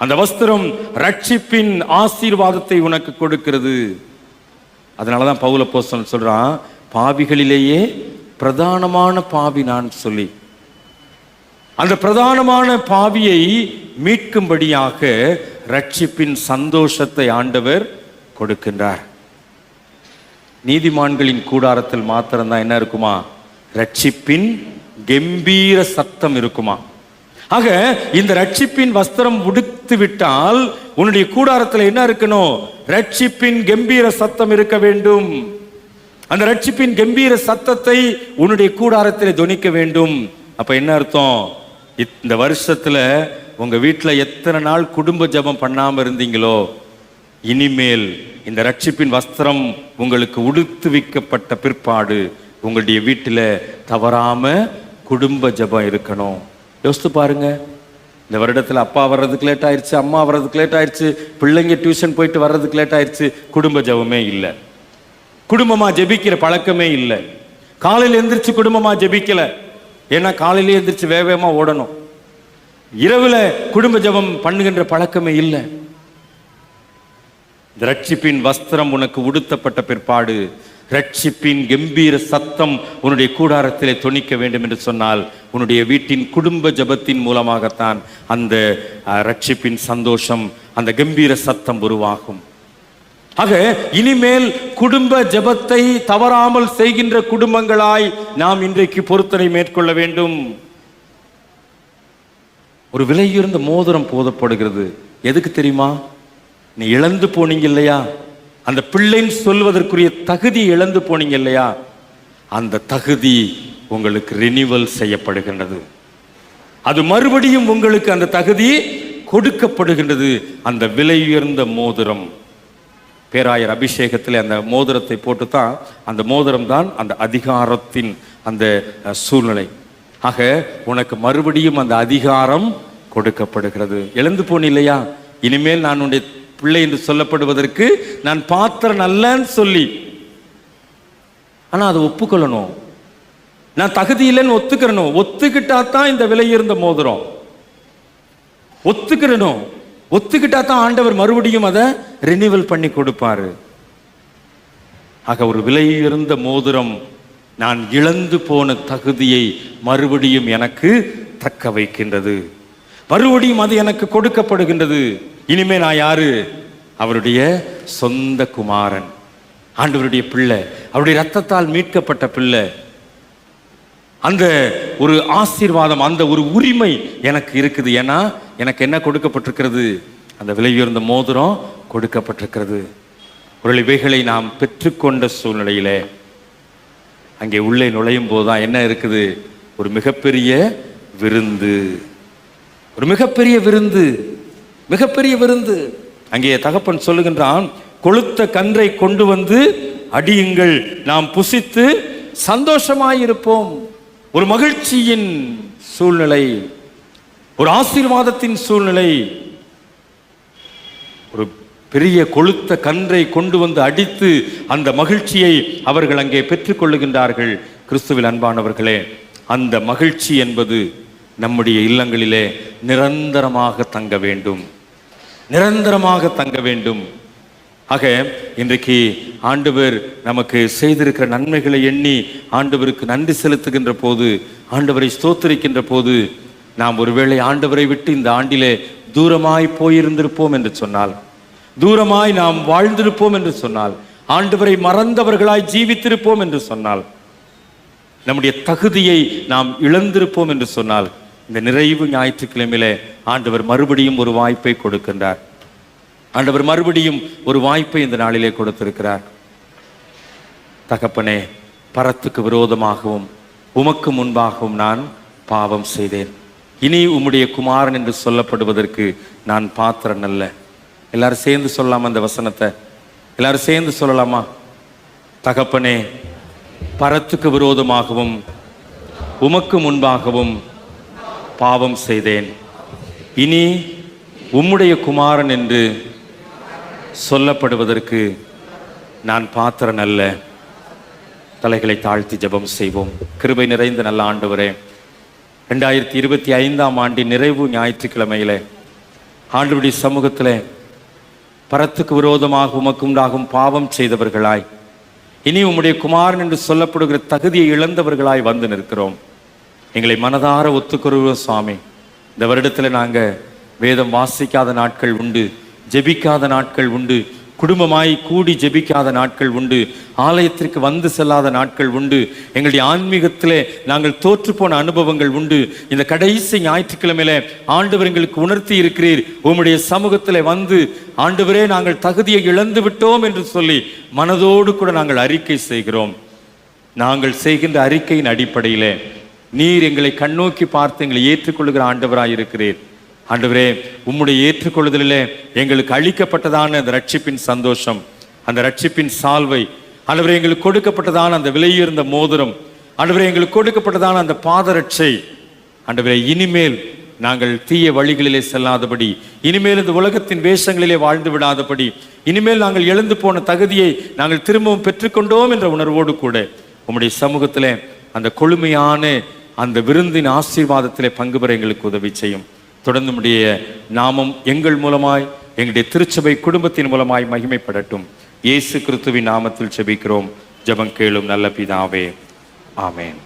அந்த வஸ்திரம் ரட்சிப்பின் ஆசீர்வாதத்தை உனக்கு கொடுக்கிறது. அதனாலதான் பவுல் அப்போஸ்தலன் சொல்றான், பாவிகளிலேயே பிரதானமான பாவி நான் சொல்லி. அந்த பிரதானமான பாவியை மீட்கும்படியாக ரட்சிப்பின் சந்தோஷத்தை ஆண்டவர் கொடுக்கின்றார். நீதிமான்களின் கூடாரத்தில் மாத்திரம்தான் என்ன இருக்குமா? ரட்சிப்பின் கம்பீர சத்தம் இருக்குமா? ஆக இந்த ரட்சிப்பின் வஸ்திரம் உடுத்து விட்டால் உன்னுடைய கூடாரத்தில் என்ன இருக்கணும்? ரட்சிப்பின் கம்பீர சத்தம் இருக்க வேண்டும். அந்த ரட்சிப்பின் கம்பீர சத்தத்தை உன்னுடைய கூடாரத்தில் தொனிக்க வேண்டும். அப்ப என்ன அர்த்தம்? இந்த வருஷத்துல உங்க வீட்டுல எத்தனை நாள் குடும்ப ஜெபம் பண்ணாம இருந்தீங்களோ, இனிமேல் இந்த ரட்சிப்பின் வஸ்திரம் உங்களுக்கு உடுத்து வைக்கப்பட்ட பிற்பாடு உங்களுடைய வீட்டில் தவறாம குடும்ப ஜெபம் இருக்கணும். யோசித்து பாருங்க, இந்த வருடத்தில் அப்பா வர்றதுக்கு லேட் ஆயிடுச்சு, அம்மா வர்றதுக்கு லேட் ஆயிடுச்சு, பிள்ளைங்க டியூஷன் போயிட்டு வர்றதுக்கு லேட் ஆயிடுச்சு, குடும்ப ஜெபமே இல்லை, குடும்பமா ஜெபிக்கிற பழக்கமே இல்லை. காலையில் எந்திரிச்சு குடும்பமா ஜெபிக்கல, ஏன்னா காலையிலே எந்திரிச்சு வேகமா ஓடணும். இரவுல குடும்ப ஜெபம் பண்ணுகின்ற பழக்கமே இல்லை. ரட்சிப்பின் வஸ்திரம் உனக்கு உடுத்தப்பட்ட பிற்பாடு ரட்சிப்பின் கம்பீர சத்தம் உன்னுடைய கூடாரத்திலே தொனிக்க வேண்டும் என்று சொன்னால் உன்னுடைய வீட்டின் குடும்ப ஜெபத்தின் மூலமாகத்தான் அந்த ரட்சிப்பின் சந்தோஷம், அந்த கம்பீர சத்தம் உருவாகும். ஆக இனிமேல் குடும்ப ஜெபத்தை தவறாமல் செய்கின்ற குடும்பங்களாய் நாம் இன்றைக்கு பொருத்தனை மேற்கொள்ள வேண்டும். ஒரு விலையுயர்ந்த மோதிரம் போதப்படுகிறது. எதுக்கு தெரியுமா? நீ இழந்து போனீங்க இல்லையா, அந்த பிள்ளைன்னு சொல்வதற்குரிய தகுதி இழந்து போனீங்க இல்லையா, அந்த தகுதி உங்களுக்கு ரினிவல் செய்யப்படுகின்றது. அது மறுபடியும் உங்களுக்கு அந்த தகுதி கொடுக்கப்படுகின்றது. அந்த விலையுயர்ந்த மோதிரம், பேராயர் அபிஷேகத்தில் அந்த மோதிரத்தை போட்டுத்தான், அந்த மோதிரம் தான் அந்த அதிகாரத்தின் அந்த சூழ்நிலை. ஆக உனக்கு மறுபடியும் அந்த அதிகாரம் கொடுக்கப்படுகிறது. இழந்து போன இல்லையா, இனிமேல் நான் உன்னுடைய பிள்ளை என்று சொல்லப்படுவதற்கு நான் பாத்திரம் அல்லன்னு சொல்லி, ஆனா அதை ஒப்புக்கொள்ளணும். நான் தகுதி இல்லைன்னு ஒத்துக்கிறணும். ஒத்துக்கிட்டா தான் இந்த விலையுயர்ந்த மோதிரம். ஒத்துக்கிறணும். ஒத்துக்கிட்டா தான் ஆண்டவர் மறுபடியும் அதை ரினிவல் பண்ணி கொடுப்பாரு. ஆக ஒரு விலையுயர்ந்த மோதிரம் நான் இழந்து போன தகுதியை மறுபடியும் எனக்கு தக்க வைக்கின்றது. மறுபடியும் அது எனக்கு கொடுக்கப்படுகின்றது. இனிமே நான் யாரு? அவருடைய சொந்த குமாரன், ஆண்டவருடைய பிள்ளை, அவருடைய ரத்தத்தால் மீட்கப்பட்ட பிள்ளை. அந்த ஒரு ஆசீர்வாதம், அந்த ஒரு உரிமை எனக்கு இருக்குது. ஏன்னா எனக்கு என்ன கொடுக்கப்பட்டிருக்கிறது? அந்த விலையுயர்ந்த மோதிரம் கொடுக்கப்பட்டிருக்கிறது. ஒரு இவைகளை நாம் பெற்றுக்கொண்ட சூழ்நிலையில அங்கே உள்ளே நுழையும் போதுதான் என்ன இருக்குது? ஒரு மிகப்பெரிய விருந்து, ஒரு மிகப்பெரிய விருந்து, மிகப்பெரிய விருந்து. அங்கே தகப்பன் சொல்லுகின்றான், கொழுத்த கன்றை கொண்டு வந்து அடியுங்கள், நாம் புசித்து சந்தோஷமாயிருப்போம். ஒரு மகிழ்ச்சியின் சூழ்நிலை, ஒரு ஆசீர்வாதத்தின் சூழ்நிலை. ஒரு பெரிய கொழுத்த கன்றை கொண்டு வந்து அடித்து அந்த மகிழ்ச்சியை அவர்கள் அங்கே பெற்றுக்கொள்ளுகின்றார்கள். கிறிஸ்துவில் அன்பானவர்களே, அந்த மகிழ்ச்சி என்பது நம்முடைய இல்லங்களிலே நிரந்தரமாக தங்க வேண்டும், நிரந்தரமாக தங்க வேண்டும். ஆக இன்றைக்கு ஆண்டவர் நமக்கு செய்திருக்கிற நன்மைகளை எண்ணி ஆண்டவருக்கு நன்றி செலுத்துகின்ற போது, ஆண்டவரை ஸ்தோத்திரிக்கின்ற போது, நாம் ஒருவேளை ஆண்டவரை விட்டு இந்த ஆண்டிலே தூரமாய் போயிருந்திருப்போம் என்று சொன்னால், தூரமாய் நாம் வாழ்ந்திருப்போம் என்று சொன்னால், ஆண்டவரை மறந்தவர்களாய் ஜீவித்திருப்போம் என்று சொன்னால், நம்முடைய தகுதியை நாம் இழந்திருப்போம் என்று சொன்னால், இந்த நிறைவு ஞாயிற்றுக்கிழமையிலே ஆண்டவர் மறுபடியும் ஒரு வாய்ப்பை கொடுக்கின்றார். ஆண்டவர் மறுபடியும் ஒரு வாய்ப்பை இந்த நாளிலே கொடுத்திருக்கிறார். தகப்பனே, பரத்துக்கு விரோதமாகவும் உமக்கு முன்பாகவும் நான் பாவம் செய்தேன். இனி உம்முடைய குமாரன் என்று சொல்லப்படுவதற்கு நான் பாத்திரன் அல்ல. எல்லாரும் சேர்ந்து சொல்லலாமா அந்த வசனத்தை? எல்லாரும் சேர்ந்து சொல்லலாமா? தகப்பனே, பரத்துக்கு விரோதமாகவும் உமக்கு முன்பாகவும் பாவம் செய்தேன். இனி உம்முடைய குமாரன் என்று சொல்லப்படுவதற்கு நான் பாத்திரன் அல்ல. தலைகளை தாழ்த்தி ஜெபம் செய்வோம். கிருபை நிறைந்த நல்ல ஆண்டவரே, 2025ஆம் ஆண்டின் நிறைவு ஞாயிற்றுக்கிழமையிலே ஆண்டவருடைய சமூகத்திலே பரத்துக்கு விரோதமாக உமக்குண்டாகும் பாவம் செய்தவர்களாய், இனி உம்முடைய குமாரன் என்று சொல்லப்படுகிற தகுதியை இழந்தவர்களாய் வந்து நிற்கிறோம். எங்களை மனதார ஒத்துக்கொள்கிறோம் சுவாமி. இந்த வருடத்தில் நாங்கள் வேதம் வாசிக்காத நாட்கள் உண்டு, ஜெபிக்காத நாட்கள் உண்டு, குடும்பமாய் கூடி ஜெபிக்காத நாட்கள் உண்டு, ஆலயத்திற்கு வந்து செல்லாத நாட்கள் உண்டு, எங்களுடைய ஆன்மீகத்திலே நாங்கள் தோற்றுப்போன அனுபவங்கள் உண்டு. இந்த கடைசி ஞாயிற்றுக்கிழமையில ஆண்டவர் எங்களுக்கு உணர்த்தி இருக்கிறீர், உம்முடைய சமூகத்திலே வந்து ஆண்டவரே நாங்கள் தகுதியை இழந்து விட்டோம் என்று சொல்லி மனதோடு கூட நாங்கள் அறிக்கை செய்கிறோம். நாங்கள் செய்கின்ற அறிக்கையின் அடிப்படையிலே நீர் எங்களை கண்ணோக்கி பார்த்து எங்களை ஏற்றுக்கொள்ளுகிற ஆண்டவராய் இருக்கிறீர். ஆண்டவரே, உம்முடைய ஏற்றுக்கொள்ளுதலிலே எங்களுக்கு அளிக்கப்பட்டதான அந்த ரட்சிப்பின் சந்தோஷம், அந்த ரட்சிப்பின் சால்வை, ஆண்டவரே எங்களுக்கு கொடுக்கப்பட்டதான அந்த விலையுயர்ந்த மோதிரம், ஆண்டவரே எங்களுக்கு கொடுக்கப்பட்டதான அந்த பாதரட்சை, ஆண்டவரே இனிமேல் நாங்கள் தீய வழிகளிலே செல்லாதபடி, இனிமேல் இந்த உலகத்தின் வேஷங்களிலே வாழ்ந்து விடாதபடி, இனிமேல் நாங்கள் எழுந்து போன தகுதியை நாங்கள் திரும்பவும் பெற்றுக்கொண்டோம் என்ற உணர்வோடு கூட உம்முடைய சமூகத்திலே அந்த கொழுமையான அந்த விருந்தின் ஆசீர்வாதத்திலே பங்கு பெற எங்களுக்கு உதவி செய்யும். தொடர்ந்து உம்முடைய நாமம் எங்கள் மூலமாய், எங்களுடைய திருச்சபை குடும்பத்தின் மூலமாய் மகிமைப்படட்டும். இயேசு கிறிஸ்துவின் நாமத்தில் ஜெபிக்கிறோம். ஜெபம் கேளும் நல்ல பிதாவே, ஆமென்.